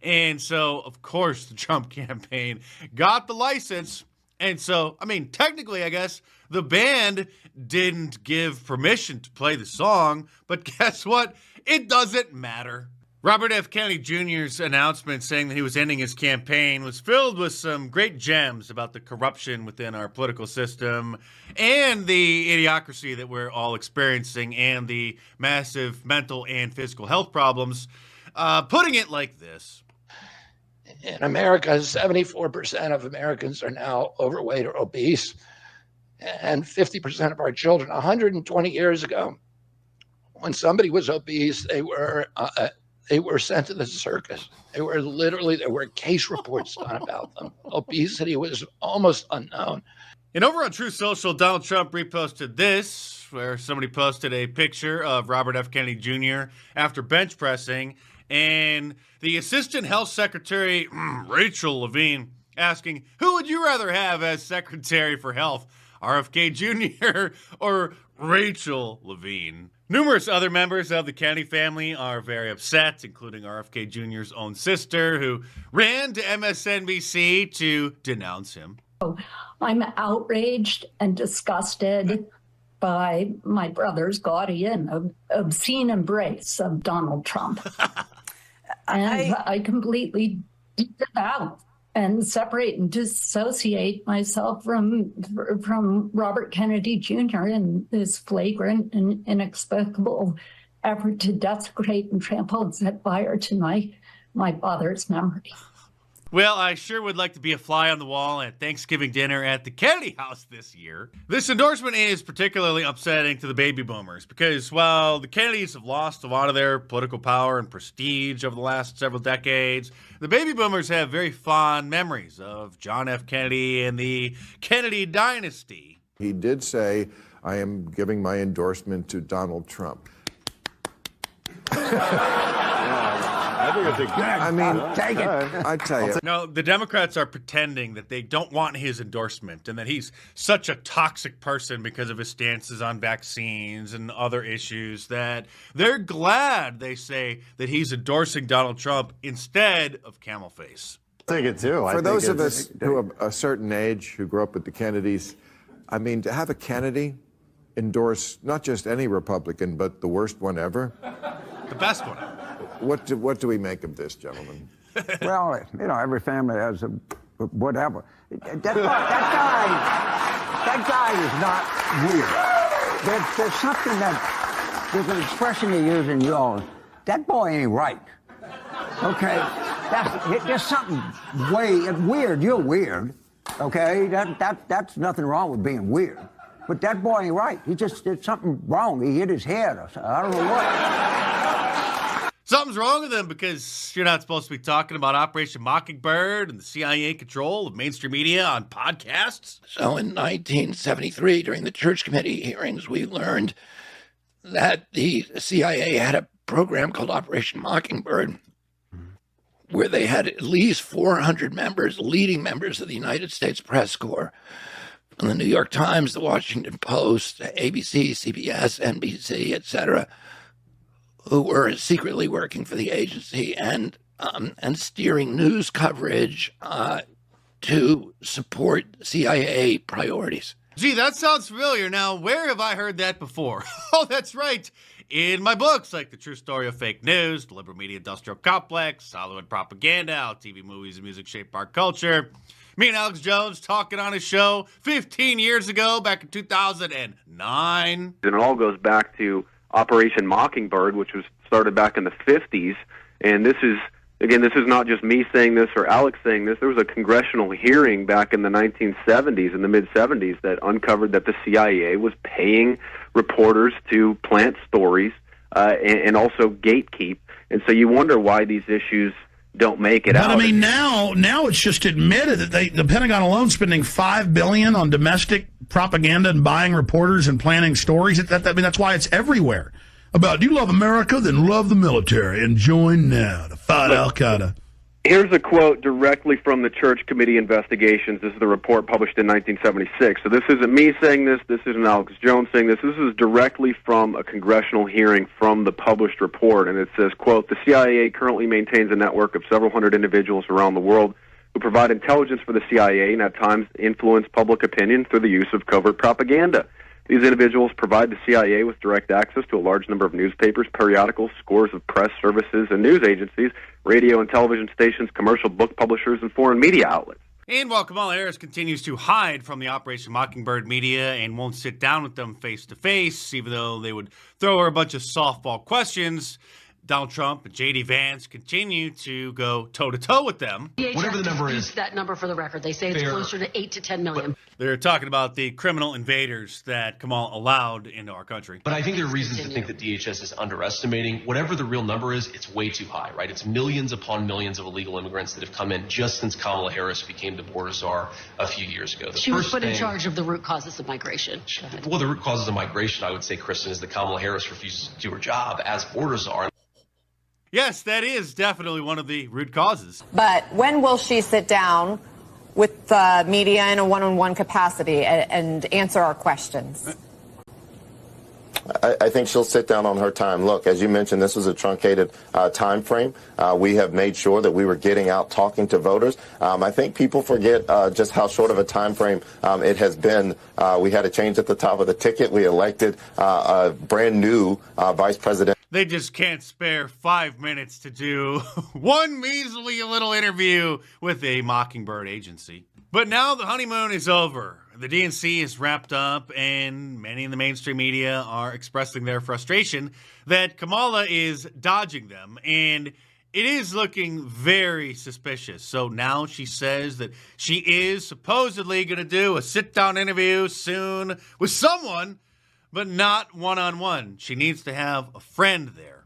And so, of course, the Trump campaign got the license. And so, I mean, technically, I guess, the band didn't give permission to play the song. But guess what? It doesn't matter. Robert F. Kennedy Jr.'s announcement saying that he was ending his campaign was filled with some great gems about the corruption within our political system and the idiocracy that we're all experiencing and the massive mental and physical health problems. Putting it like this. In America, 74% of Americans are now overweight or obese, and 50% of our children. 120 years ago, when somebody was obese, They were sent to the circus. There were case reports done about them. Obesity was almost unknown. And over on Truth Social, Donald Trump reposted this, where somebody posted a picture of Robert F. Kennedy Jr. after bench pressing, and the Assistant Health Secretary, Rachel Levine, asking, who would you rather have as Secretary for Health, RFK Jr. or Rachel Levine? Numerous other members of the Kennedy family are very upset, including RFK Jr.'s own sister, who ran to MSNBC to denounce him. I'm outraged and disgusted by my brother's gaudy and obscene embrace of Donald Trump. And I completely disavow and separate and dissociate myself from Robert Kennedy Jr. in this flagrant and inexplicable effort to desecrate and trample and set fire to my father's memory. Well, I sure would like to be a fly on the wall at Thanksgiving dinner at the Kennedy house this year. This endorsement is particularly upsetting to the baby boomers because while the Kennedys have lost a lot of their political power and prestige over the last several decades, the baby boomers have very fond memories of John F. Kennedy and the Kennedy dynasty. He did say, I am giving my endorsement to Donald Trump. I think it's a gag. I mean, take it. I tell you. No, the Democrats are pretending that they don't want his endorsement and that he's such a toxic person because of his stances on vaccines and other issues that they're glad, they say, that he's endorsing Donald Trump instead of Camel Face. I think it too. For those of us who are a certain age, who grew up with the Kennedys, I mean, to have a Kennedy endorse not just any Republican, but the worst one ever. The best one ever. What do we make of this, gentlemen? Well, you know, every family has a whatever. That guy is not weird. There's something there's an expression they use in y'all. That boy ain't right. Okay? There's something weird. You're weird. Okay? That's nothing wrong with being weird. But that boy ain't right. There's something wrong. He hit his head or something. I don't know what. Something's wrong with him because you're not supposed to be talking about Operation Mockingbird and the CIA control of mainstream media on podcasts. So in 1973, during the Church Committee hearings, we learned that the CIA had a program called Operation Mockingbird, where they had at least 400 members, leading members of the United States Press Corps, from the New York Times, the Washington Post, ABC, CBS, NBC, etc., who were secretly working for the agency and steering news coverage to support CIA priorities. Gee, that sounds familiar. Now, where have I heard that before? Oh, that's right. In my books, like The True Story of Fake News, The Liberal Media Industrial Complex, Hollywood Propaganda, How TV, Movies, and Music Shape Our Culture. Me and Alex Jones talking on his show 15 years ago, back in 2009. And it all goes back to Operation Mockingbird, which was started back in the 50s. And this is not just me saying this or Alex saying this. There was a congressional hearing back in the 1970s, in the mid-70s, that uncovered that the CIA was paying reporters to plant stories and also gatekeep. And so you wonder why these issues don't make it out. But I mean, now it's just admitted that the Pentagon alone spending $5 billion on domestic propaganda and buying reporters and planning stories. I mean, that's why it's everywhere. About, do you love America? Then love the military and join now to fight Al Qaeda. Here's a quote directly from the Church Committee investigations. This is the report published in 1976. So this isn't me saying this. This isn't Alex Jones saying this. This is directly from a congressional hearing from the published report. And it says, quote, the CIA currently maintains a network of several hundred individuals around the world who provide intelligence for the CIA and at times influence public opinion through the use of covert propaganda. These individuals provide the CIA with direct access to a large number of newspapers, periodicals, scores of press services and news agencies, radio and television stations, commercial book publishers, and foreign media outlets. And while Kamala Harris continues to hide from the Operation Mockingbird media and won't sit down with them face-to-face, even though they would throw her a bunch of softball questions, Donald Trump and J.D. Vance continue to go toe-to-toe with them. Whatever the number is. That number for the record. They say it's closer to 8 to 10 million. They're talking about the criminal invaders that Kamala allowed into our country. But I think there are reasons to think that DHS is underestimating. Whatever the real number is, it's way too high, right? It's millions upon millions of illegal immigrants that have come in just since Kamala Harris became the border czar a few years ago. She was put in charge of the root causes of migration. Well, the root causes of migration, I would say, Kristen, is that Kamala Harris refuses to do her job as border czar. Yes, that is definitely one of the root causes. But when will she sit down with the media in a one-on-one capacity and answer our questions? I think she'll sit down on her time. Look, as you mentioned, this was a truncated time frame. We have made sure that we were getting out talking to voters. I think people forget just how short of a time frame it has been. We had a change at the top of the ticket. We elected a brand new vice president. They just can't spare 5 minutes to do one measly little interview with a Mockingbird agency. But now the honeymoon is over. The DNC is wrapped up, and many in the mainstream media are expressing their frustration that Kamala is dodging them, and it is looking very suspicious. So now she says that she is supposedly going to do a sit-down interview soon with someone, but not one-on-one. She needs to have a friend there.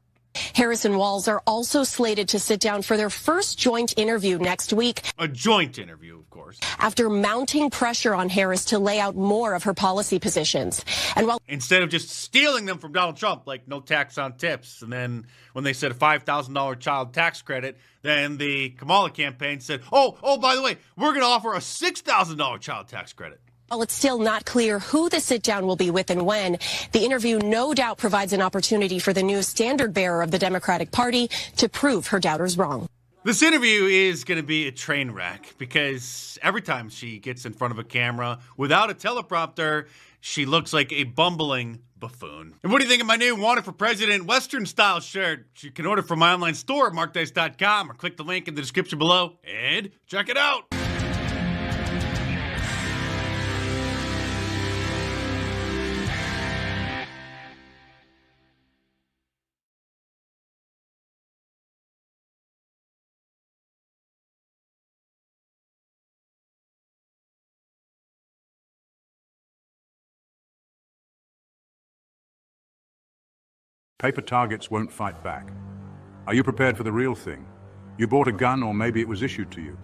Harris and Walz are also slated to sit down for their first joint interview next week. A joint interview, of course. After mounting pressure on Harris to lay out more of her policy positions. And while instead of just stealing them from Donald Trump, like no tax on tips, and then when they said a $5,000 child tax credit, then the Kamala campaign said, oh, by the way, we're going to offer a $6,000 child tax credit. While it's still not clear who the sit-down will be with and when, the interview no doubt provides an opportunity for the new standard-bearer of the Democratic Party to prove her doubters wrong. This interview is going to be a train wreck because every time she gets in front of a camera without a teleprompter, she looks like a bumbling buffoon. And what do you think of my new Wanted for President Western-style shirt? You can order from my online store at markdice.com or click the link in the description below and check it out. Paper targets won't fight back. Are you prepared for the real thing? You bought a gun, or maybe it was issued to you.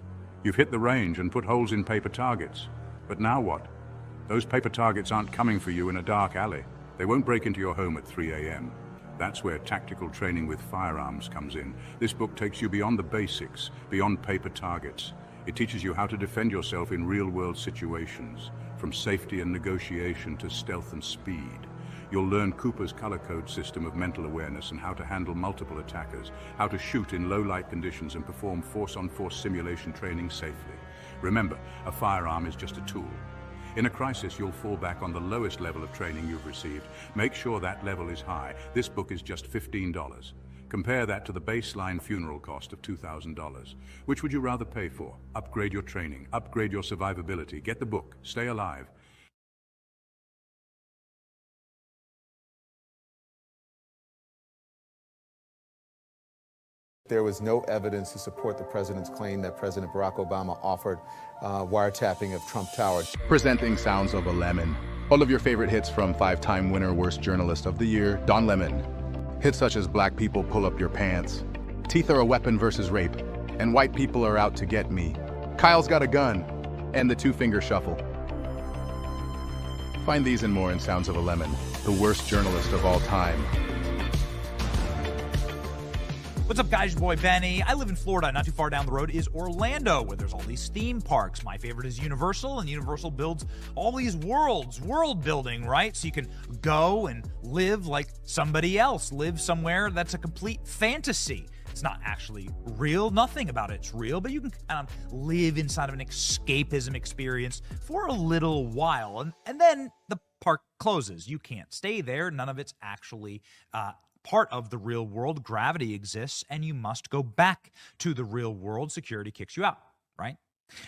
You've hit the range and put holes in paper targets. But now what? Those paper targets aren't coming for you in a dark alley. They won't break into your home at 3 a.m. That's where tactical training with firearms comes in. This book takes you beyond the basics, beyond paper targets. It teaches you how to defend yourself in real-world situations, from safety and negotiation to stealth and speed. You'll learn Cooper's color code system of mental awareness and how to handle multiple attackers, how to shoot in low-light conditions and perform force-on-force simulation training safely. Remember, a firearm is just a tool. In a crisis, you'll fall back on the lowest level of training you've received. Make sure that level is high. This book is just $15. Compare that to the baseline funeral cost of $2,000. Which would you rather pay for? Upgrade your training, upgrade your survivability. Get the book, stay alive. There was no evidence to support the president's claim that President Barack Obama offered wiretapping of Trump Tower. Presenting Sounds of a Lemon. All of your favorite hits from 5-time winner Worst Journalist of the Year, Don Lemon. Hits such as Black People Pull Up Your Pants, Teeth Are a Weapon versus Rape, and White People Are Out to Get Me, Kyle's Got a Gun, and the Two-Finger Shuffle. Find these and more in Sounds of a Lemon, the worst journalist of all time. What's up, guys? Your boy Benny. I live in Florida. Not too far down the road is Orlando, where there's all these theme parks. My favorite is Universal, and Universal builds all these worlds, world building, right? So you can go and live like somebody else, live somewhere that's a complete fantasy. It's not actually real. Nothing about it's real, but you can kind of live inside of an escapism experience for a little while. And then the park closes. You can't stay there. None of it's actually part of the real world. Gravity exists, and you must go back to the real world. Security kicks you out, right?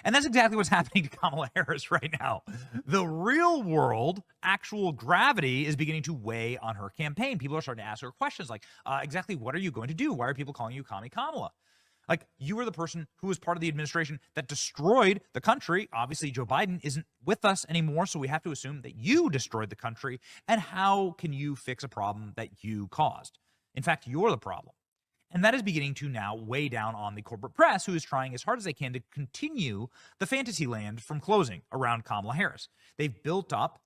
And that's exactly what's happening to Kamala Harris right now. The real world, actual gravity is beginning to weigh on her campaign. People are starting to ask her questions like, exactly what are you going to do? Why are people calling you Commie Kamala? Like, you were the person who was part of the administration that destroyed the country. Obviously, Joe Biden isn't with us anymore, so we have to assume that you destroyed the country. And how can you fix a problem that you caused? In fact, you're the problem. And that is beginning to now weigh down on the corporate press, who is trying as hard as they can to continue the fantasy land from closing around Kamala Harris. They've built up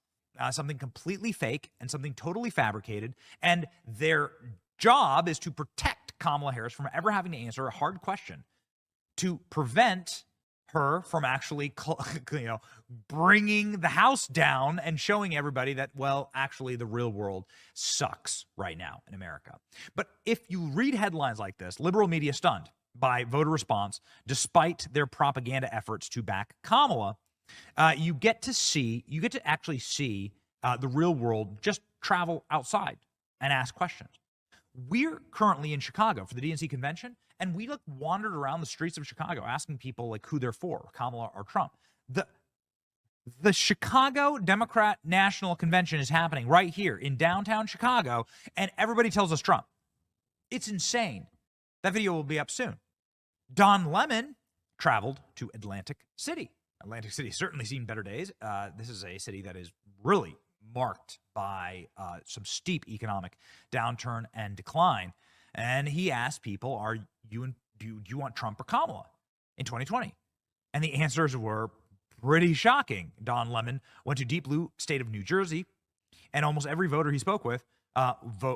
something completely fake and something totally fabricated, and their job is to protect Kamala Harris from ever having to answer a hard question, to prevent her from actually, bringing the house down and showing everybody that, well, actually the real world sucks right now in America. But if you read headlines like this, liberal media stunned by voter response, despite their propaganda efforts to back Kamala, you get to actually see the real world just travel outside and ask questions. We're currently in Chicago for the DNC convention, and we wandered around the streets of Chicago asking people like who they're for, Kamala or Trump. The Chicago Democrat National Convention is happening right here in downtown Chicago, and everybody tells us Trump. It's insane. That video will be up soon. Don Lemon traveled to Atlantic City. Atlantic City has certainly seen better days. This is a city that is really marked by some steep economic downturn and decline. And he asked people, do you want Trump or Kamala in 2020? And the answers were pretty shocking. Don Lemon went to deep blue state of New Jersey, and almost every voter he spoke with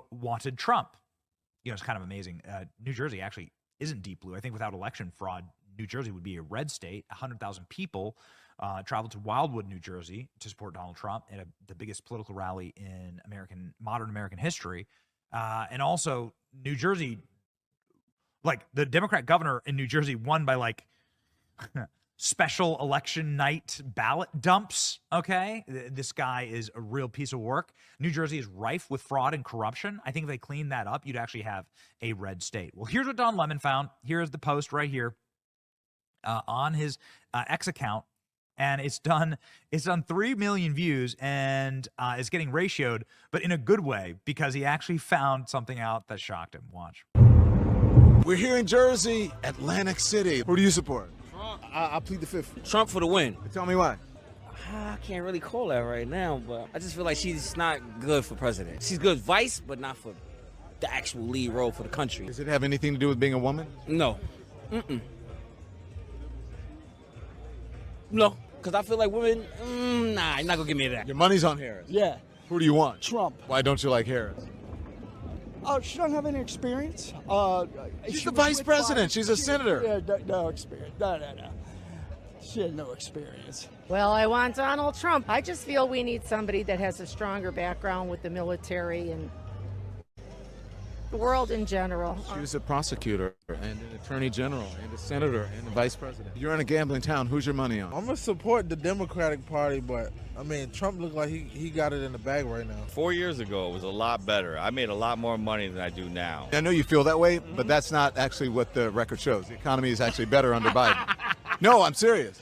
wanted Trump. It's kind of amazing. New Jersey actually isn't deep blue. I think without election fraud, New Jersey would be a red state. 100,000 people traveled to Wildwood, New Jersey to support Donald Trump at the biggest political rally in modern American history. And also New Jersey, the Democrat governor in New Jersey won by special election night ballot dumps. Okay. This guy is a real piece of work. New Jersey is rife with fraud and corruption. I think if they clean that up, you'd actually have a red state. Well, here's what Don Lemon found. Here's the post right here on his X account. And it's done 3 million views, and it's getting ratioed, but in a good way, because he actually found something out that shocked him. Watch. We're here in Jersey, Atlantic City. Who do you support? Trump. I plead the fifth. Trump for the win. Tell me why. I can't really call that right now, but I just feel like she's not good for president. She's good vice, but not for the actual lead role for the country. Does it have anything to do with being a woman? No. No. Because I feel like women, nah, you're not going to give me that. Your money's on Harris? Yeah. Who do you want? Trump. Why don't you like Harris? She doesn't have any experience. She's the vice president. She's a senator. Yeah, no experience. No. She had no experience. Well, I want Donald Trump. I just feel we need somebody that has a stronger background with the military and the world in general. She was a prosecutor and an attorney general and a senator and a vice president. You're in a gambling town. Who's your money on? I'm going to support the Democratic Party, but, Trump looked like he got it in the bag right now. 4 years ago, it was a lot better. I made a lot more money than I do now. I know you feel that way, but that's not actually what the record shows. The economy is actually better under Biden. No, I'm serious.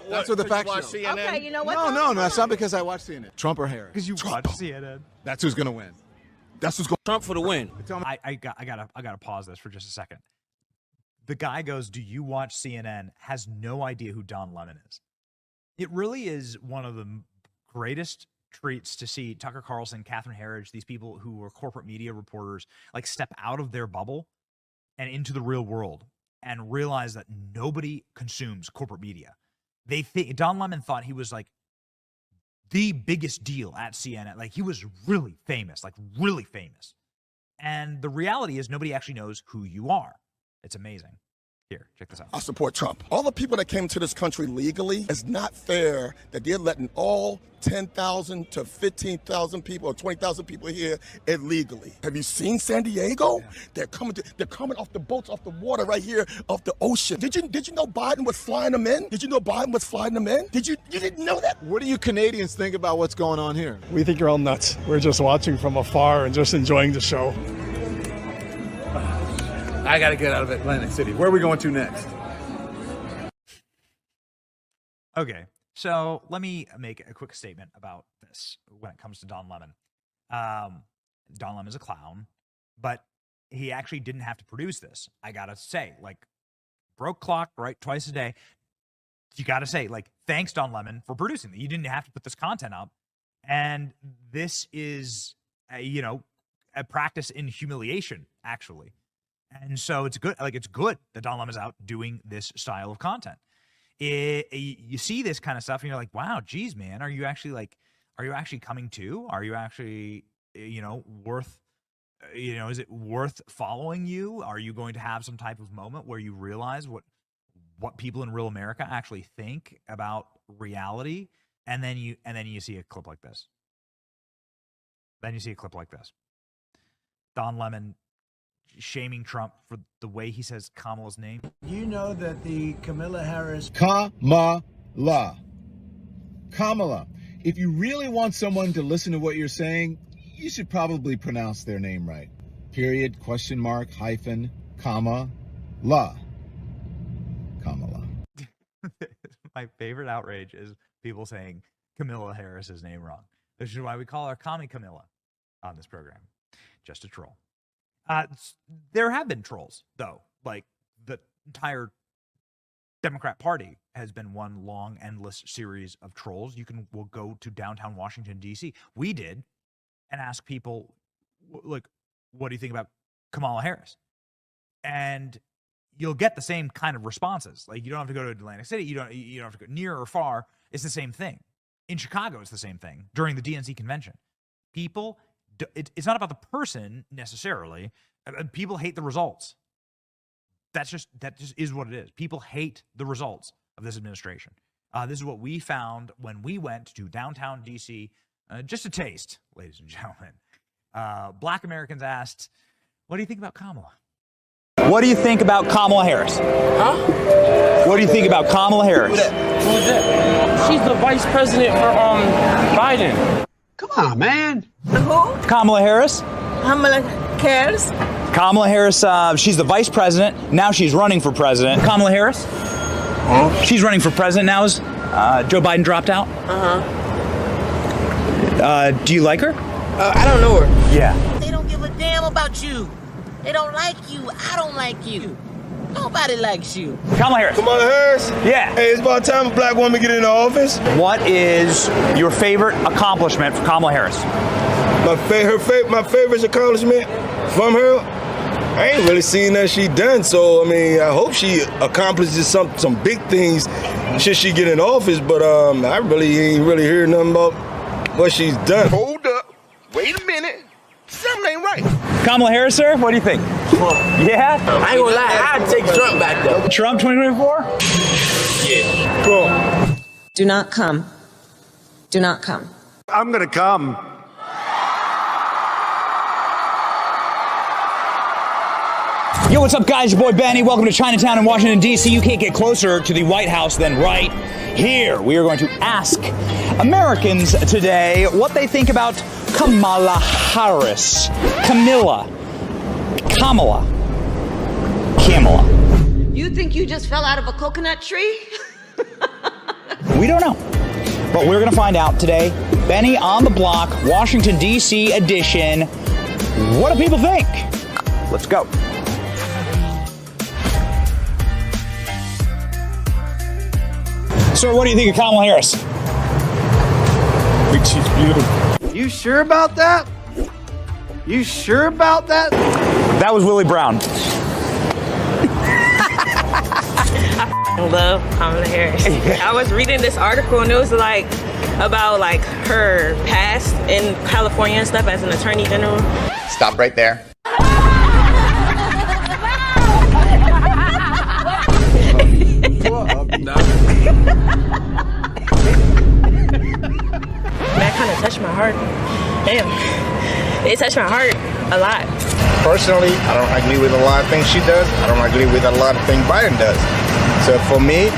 That's what the facts show. CNN? Okay, you know what? No, that's not because I watch CNN. Trump or Harris? Because you watch CNN. That's who's going to win. That's who's going. Trump for the win. I gotta pause this for just a second. The guy goes, "Do you watch CNN?" Has no idea who Don Lemon is. It really is one of the greatest treats to see Tucker Carlson, Catherine Herridge, these people who were corporate media reporters, step out of their bubble and into the real world and realize that nobody consumes corporate media. They think Don Lemon thought he was the biggest deal at CNN. He was really famous, really famous. And the reality is nobody actually knows who you are. It's amazing. Here, check this out. I support Trump. All the people that came to this country legally, it's not fair that they're letting all 10,000 to 15,000 people or 20,000 people here illegally. Have you seen San Diego? Yeah. They're coming off the boats, off the water right here, off the ocean. Did you know Biden was flying them in? Did you know Biden was flying them in? You didn't know that? What do you Canadians think about what's going on here? We think you're all nuts. We're just watching from afar and just enjoying the show. I got to get out of Atlantic City. Where are we going to next? Okay, so let me make a quick statement about this when it comes to Don Lemon. Don Lemon's a clown, but he actually didn't have to produce this. I gotta say, like, broke clock, right? Twice a day. You gotta say, like, thanks, Don Lemon, for producing it. You didn't have to put this content up. And this is, a practice in humiliation, actually. And so it's good. Like, it's good that Don Lemon's out doing this style of content. You see this kind of stuff and you're like, wow, geez, man, are you actually coming to? Are you actually, worth, is it worth following you? Are you going to have some type of moment where you realize what people in real America actually think about reality? And then you see a clip like this. Don Lemon shaming Trump for the way he says Kamala's name. You know that the Kamala Harris... Kamala. If you really want someone to listen to what you're saying, you should probably pronounce their name right. Period, question mark, hyphen, comma, la. Kamala. My favorite outrage is people saying Kamala Harris's name wrong. This is why we call her Commie Camilla on this program. Just a troll. There have been trolls, though. Like, the entire Democrat Party has been one long, endless series of trolls. We'll go to downtown Washington, D.C. We did, and ask people, like, what do you think about Kamala Harris? And you'll get the same kind of responses. Like, you don't have to go to Atlantic City. You don't have to go near or far. It's the same thing. In Chicago, it's the same thing during the DNC convention. People, it's not about the person necessarily. People hate the results. That just is what it is. People hate the results of this administration. This is what we found when we went to downtown D.C. Just a taste, ladies and gentlemen. Black Americans asked, what do you think about Kamala? What do you think about Kamala Harris? Huh? What do you think about Kamala Harris? Who's that? She's the vice president for Biden. Come on, man. Who? Kamala Harris. Kamala Harris. Kamala Harris, she's the vice president. Now she's running for president. Kamala Harris? Huh? She's running for president now as Joe Biden dropped out. Do you like her? I don't know her. Yeah. They don't give a damn about you. They don't like you. I don't like you. Nobody likes you. Kamala Harris. Kamala Harris? Yeah. Hey, it's about time a black woman get in the office. What is your favorite accomplishment for Kamala Harris? My favorite accomplishment from her? I ain't really seen that she done, so I mean, I hope she accomplishes some big things should she get in office, but I really ain't really heard nothing about what she's done. Hold up. Wait a minute. Something ain't right. Kamala Harris, sir? What do you think? Yeah? I ain't gonna lie, I'd take Trump back though. Trump 2024? Yeah. Cool. Do not come. Do not come. I'm gonna come. Yo, what's up, guys? Your boy Benny. Welcome to Chinatown in Washington, D.C. You can't get closer to the White House than right here. We are going to ask Americans today what they think about Kamala Harris. Kamala. You think you just fell out of a coconut tree? We don't know. But we're going to find out today. Benny on the Block, Washington, D.C. edition. What do people think? Let's go. Sir, what do you think of Kamala Harris? I think she's beautiful. You sure about that? You sure about that? That was Willie Brown. I love Kamala Harris. I was reading this article and it was like about like her past in California and stuff as an attorney general. Stop right there. That kind of touched my heart. Damn. It touched my heart a lot. Personally, I don't agree with a lot of things she does. I don't agree with a lot of things Biden does. So for me,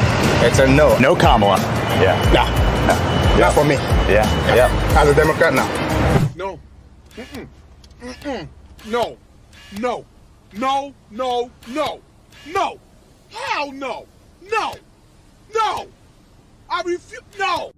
it's a no. No Kamala. Yeah. No. Not for me. Yeah. Yeah. As a Democrat, no. No. No. No. No. No. No. No. Hell no. No. No. I refuse. No.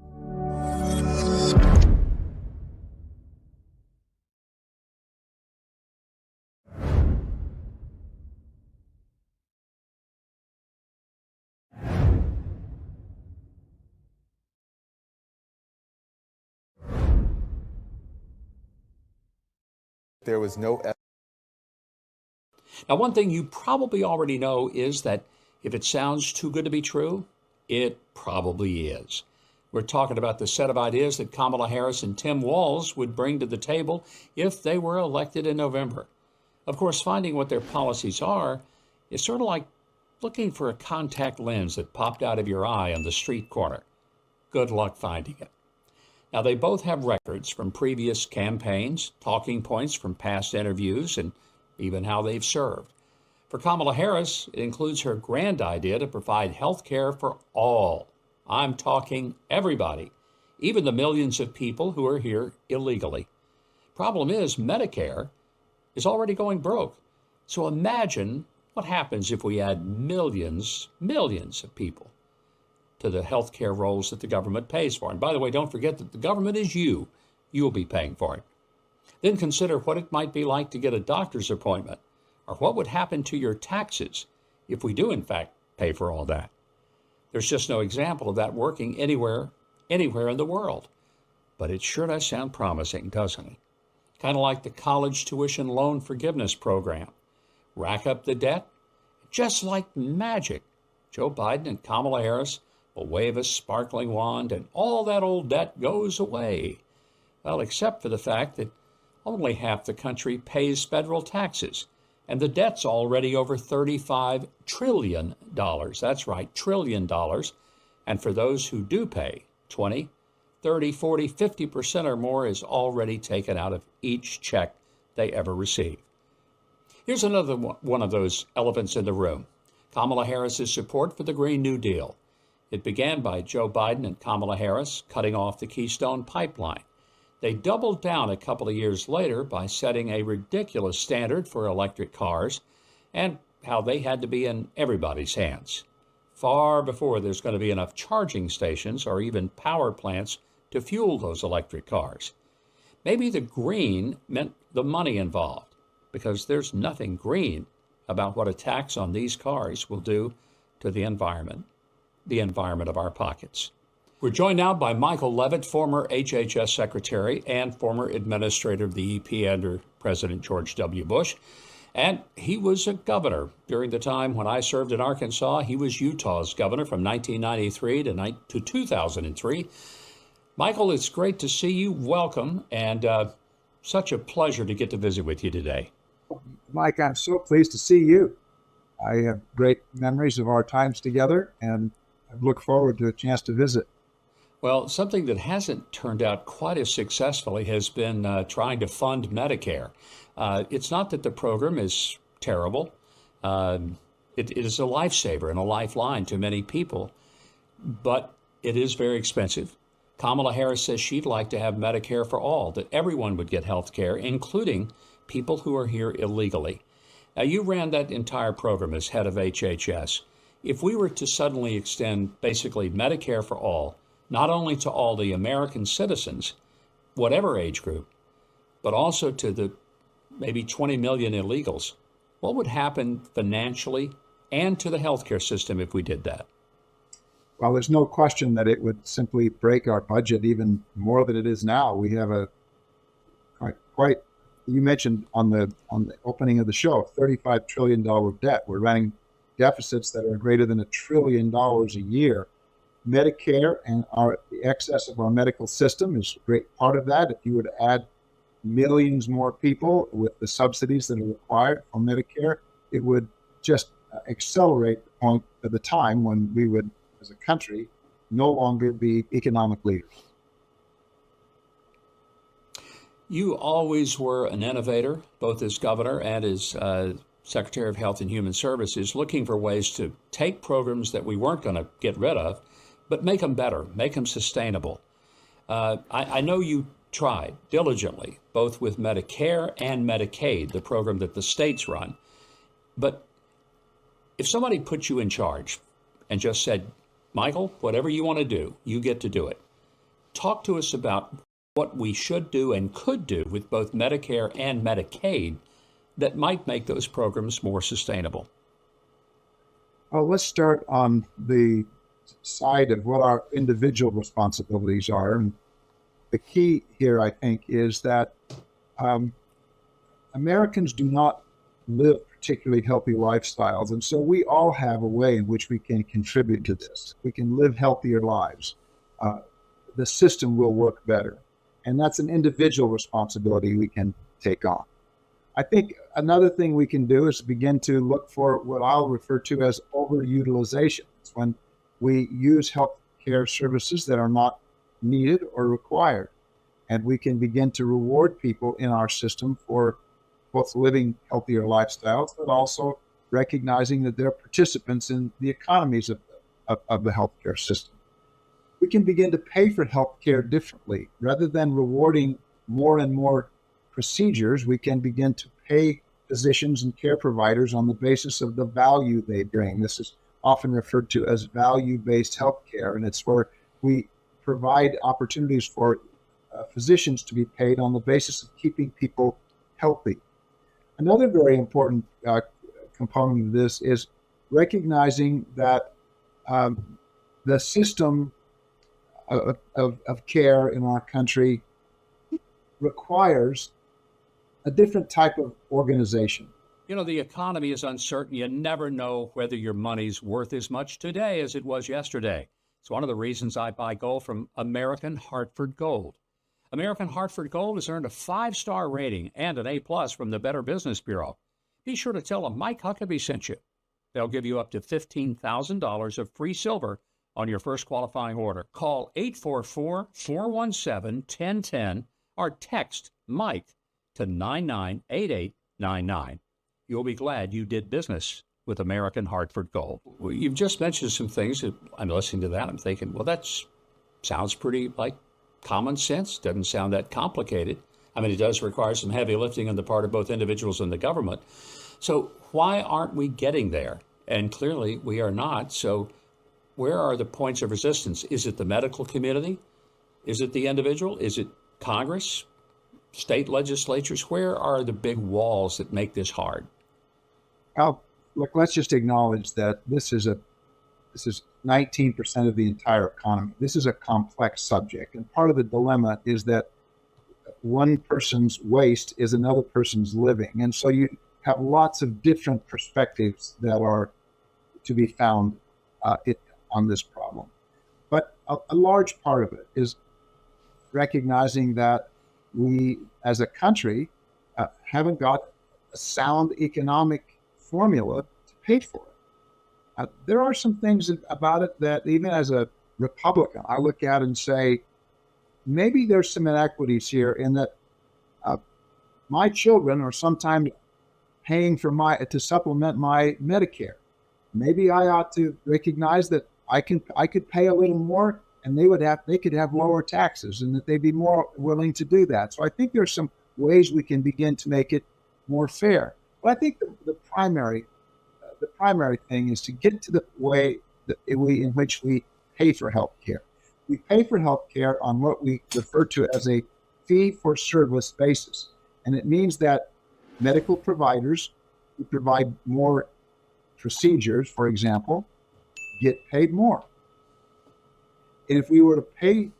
There was no. Now, one thing you probably already know is that if it sounds too good to be true, it probably is. We're talking about the set of ideas that Kamala Harris and Tim Walz would bring to the table if they were elected in November. Of course, finding what their policies are is sort of like looking for a contact lens that popped out of your eye on the street corner. Good luck finding it. Now, they both have records from previous campaigns, talking points from past interviews, and even how they've served. For Kamala Harris, it includes her grand idea to provide health care for all. I'm talking everybody, even the millions of people who are here illegally. Problem is, Medicare is already going broke. So imagine what happens if we add millions of people to the health care rolls that the government pays for. And by the way, don't forget that the government is you. You will be paying for it. Then consider what it might be like to get a doctor's appointment, or what would happen to your taxes if we do, in fact, pay for all that. There's just no example of that working anywhere in the world. But it sure does sound promising, doesn't it? Kind of like the college tuition loan forgiveness program. Rack up the debt, just like magic. Joe Biden and Kamala Harris will wave a sparkling wand and all that old debt goes away. Well, except for the fact that only half the country pays federal taxes, and the debt's already over $35 trillion. That's right, $1 trillion. And for those who do pay, 20, 30, 40, 50% or more is already taken out of each check they ever receive. Here's another one of those elephants in the room. Kamala Harris's support for the Green New Deal. It began by Joe Biden and Kamala Harris cutting off the Keystone Pipeline. They doubled down a couple of years later by setting a ridiculous standard for electric cars and how they had to be in everybody's hands, far before there's going to be enough charging stations or even power plants to fuel those electric cars. Maybe the green meant the money involved, because there's nothing green about what a tax on these cars will do to the environment of our pockets. We're joined now by Michael Levitt, former HHS Secretary and former administrator of the EP under President George W. Bush. And he was a governor during the time when I served in Arkansas. He was Utah's governor from 1993 to 2003. Michael, it's great to see you. Welcome, and such a pleasure to get to visit with you today. Mike, I'm so pleased to see you. I have great memories of our times together, and I look forward to a chance to visit. Well, something that hasn't turned out quite as successfully has been trying to fund Medicare. It's not that the program is terrible. It is a lifesaver and a lifeline to many people, but it is very expensive. Kamala Harris says she'd like to have Medicare for all, that everyone would get health care, including people who are here illegally. Now, you ran that entire program as head of HHS. If we were to suddenly extend basically Medicare for all, not only to all the American citizens, whatever age group, but also to the maybe 20 million illegals, what would happen financially and to the healthcare system if we did that? Well, there's no question that it would simply break our budget even more than it is now. We have a quite you mentioned on the opening of the show, $35 trillion debt. We're running deficits that are greater than $1 trillion a year. Medicare and the excess of our medical system is a great part of that. If you were to add millions more people with the subsidies that are required for Medicare, it would just accelerate the point of the time when we would, as a country, no longer be economic leaders. You always were an innovator, both as governor and as Secretary of Health and Human Services, looking for ways to take programs that we weren't going to get rid of, but make them better, make them sustainable. I know you tried diligently, both with Medicare and Medicaid, the program that the states run. But if somebody put you in charge and just said, Michael, whatever you want to do, you get to do it. Talk to us about what we should do and could do with both Medicare and Medicaid that might make those programs more sustainable. Well, let's start on the side of what our individual responsibilities are. And the key here, I think, is that Americans do not live particularly healthy lifestyles. And so we all have a way in which we can contribute to this. We can live healthier lives. The system will work better. And that's an individual responsibility we can take on. I think another thing we can do is begin to look for what I'll refer to as overutilization. It's when we use health care services that are not needed or required. And we can begin to reward people in our system for both living healthier lifestyles, but also recognizing that they're participants in the economies of the healthcare system. We can begin to pay for healthcare differently. Rather than rewarding more and more procedures, we can begin to pay physicians and care providers on the basis of the value they bring. This is often referred to as value-based healthcare, and it's where we provide opportunities for physicians to be paid on the basis of keeping people healthy. Another very important component of this is recognizing that the system of care in our country requires a different type of organization. You know, the economy is uncertain. You never know whether your money's worth as much today as it was yesterday. It's one of the reasons I buy gold from American Hartford Gold. American Hartford Gold has earned a 5-star rating and an A+ from the Better Business Bureau. Be sure to tell them Mike Huckabee sent you. They'll give you up to $15,000 of free silver on your first qualifying order. Call 844-417-1010 or text Mike to 998899. You'll be glad you did business with American Hartford Gold. Well, you've just mentioned some things that I'm listening to that. I'm thinking, well, that sounds pretty like common sense. Doesn't sound that complicated. I mean, it does require some heavy lifting on the part of both individuals and the government. So why aren't we getting there? And clearly we are not. So where are the points of resistance? Is it the medical community? Is it the individual? Is it Congress? State legislatures? Where are the big walls that make this hard? Well, look, let's just acknowledge that this is 19% of the entire economy. This is a complex subject. And part of the dilemma is that one person's waste is another person's living. And so you have lots of different perspectives that are to be found on this problem. But a large part of it is recognizing that we, as a country, haven't got a sound economic formula to pay for it. There are some things about it that even as a Republican, I look at and say, maybe there's some inequities here in that my children are sometimes paying for to supplement my Medicare. Maybe I ought to recognize that I could pay a little more, and they could have lower taxes, and that they'd be more willing to do that. So I think there's some ways we can begin to make it more fair. But I think the primary thing is to get to the way in which we pay for health care. We pay for health care on what we refer to as a fee-for-service basis. And it means that medical providers who provide more procedures, for example, get paid more. And if we were to pay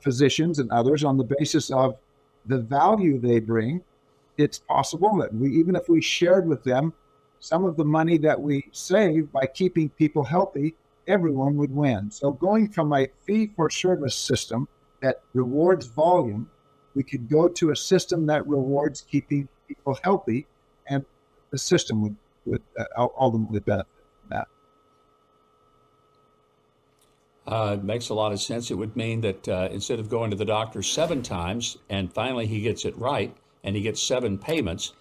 physicians and others on the basis of the value they bring, it's possible that even if we shared with them some of the money that we save by keeping people healthy, everyone would win. So going from a fee-for-service system that rewards volume, we could go to a system that rewards keeping people healthy, and the system would ultimately benefit from that. It makes a lot of sense. It would mean that instead of going to the doctor 7 times and finally he gets it right and he gets 7 payments,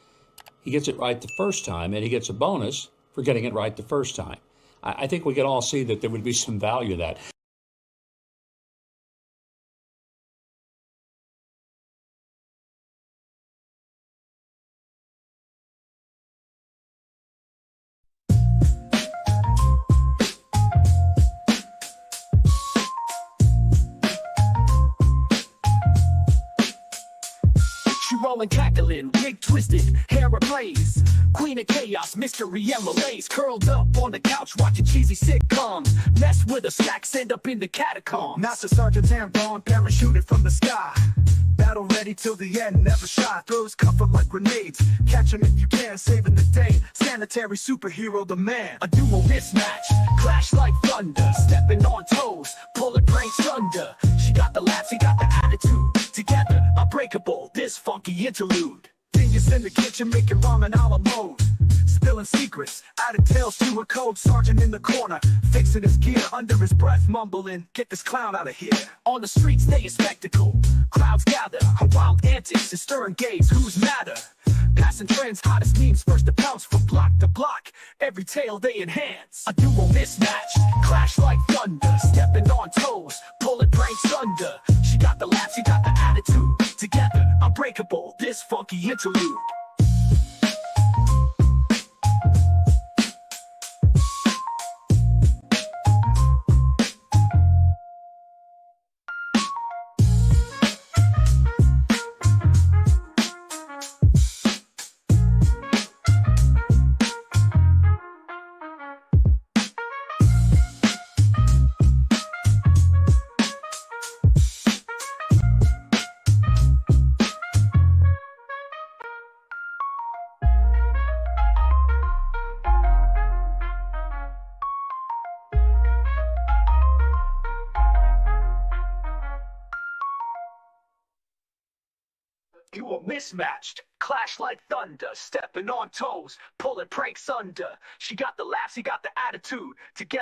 he gets it right the first time and he gets a bonus for getting it right the first time. I think we can all see that there would be some value in that. bawling, cackling, wig twisted, hair ablaze. Queen of chaos, mystery and malaise. Curled up on the couch watching cheesy sitcoms. Mess with her, stacks end up in the catacombs. Master Sergeant Tampon, parachuted from the sky. Battle ready till the end, never shy. Throws comfort like grenades. Catch him if you can, saving the day. Sanitary superhero, the man. A duo mismatch, clash like thunder. Stepping on toes, pulling brains under. She got the laughs, he got the attitude. Together, unbreakable, this funky interlude. Dingus in the kitchen making ramen a la mode. Spilling secrets, added tales to a code. Sergeant in the corner, fixing his gear. Under his breath, mumbling, get this clown out of here. On the streets, they a spectacle. Crowds gather, her wild antics and stirring gaze. Who's madder? Passing trends, hottest memes, first to pounce from block to block. Every tale they enhance. A duo mismatch, clash like thunder. Stepping on toes, pulling brains under. She got the laughs, he got the attitude. Together, unbreakable, this funky interlude. Duo mismatched, clash like thunder, stepping on toes, pulling pranks under. She got the laughs, he got the attitude. Together.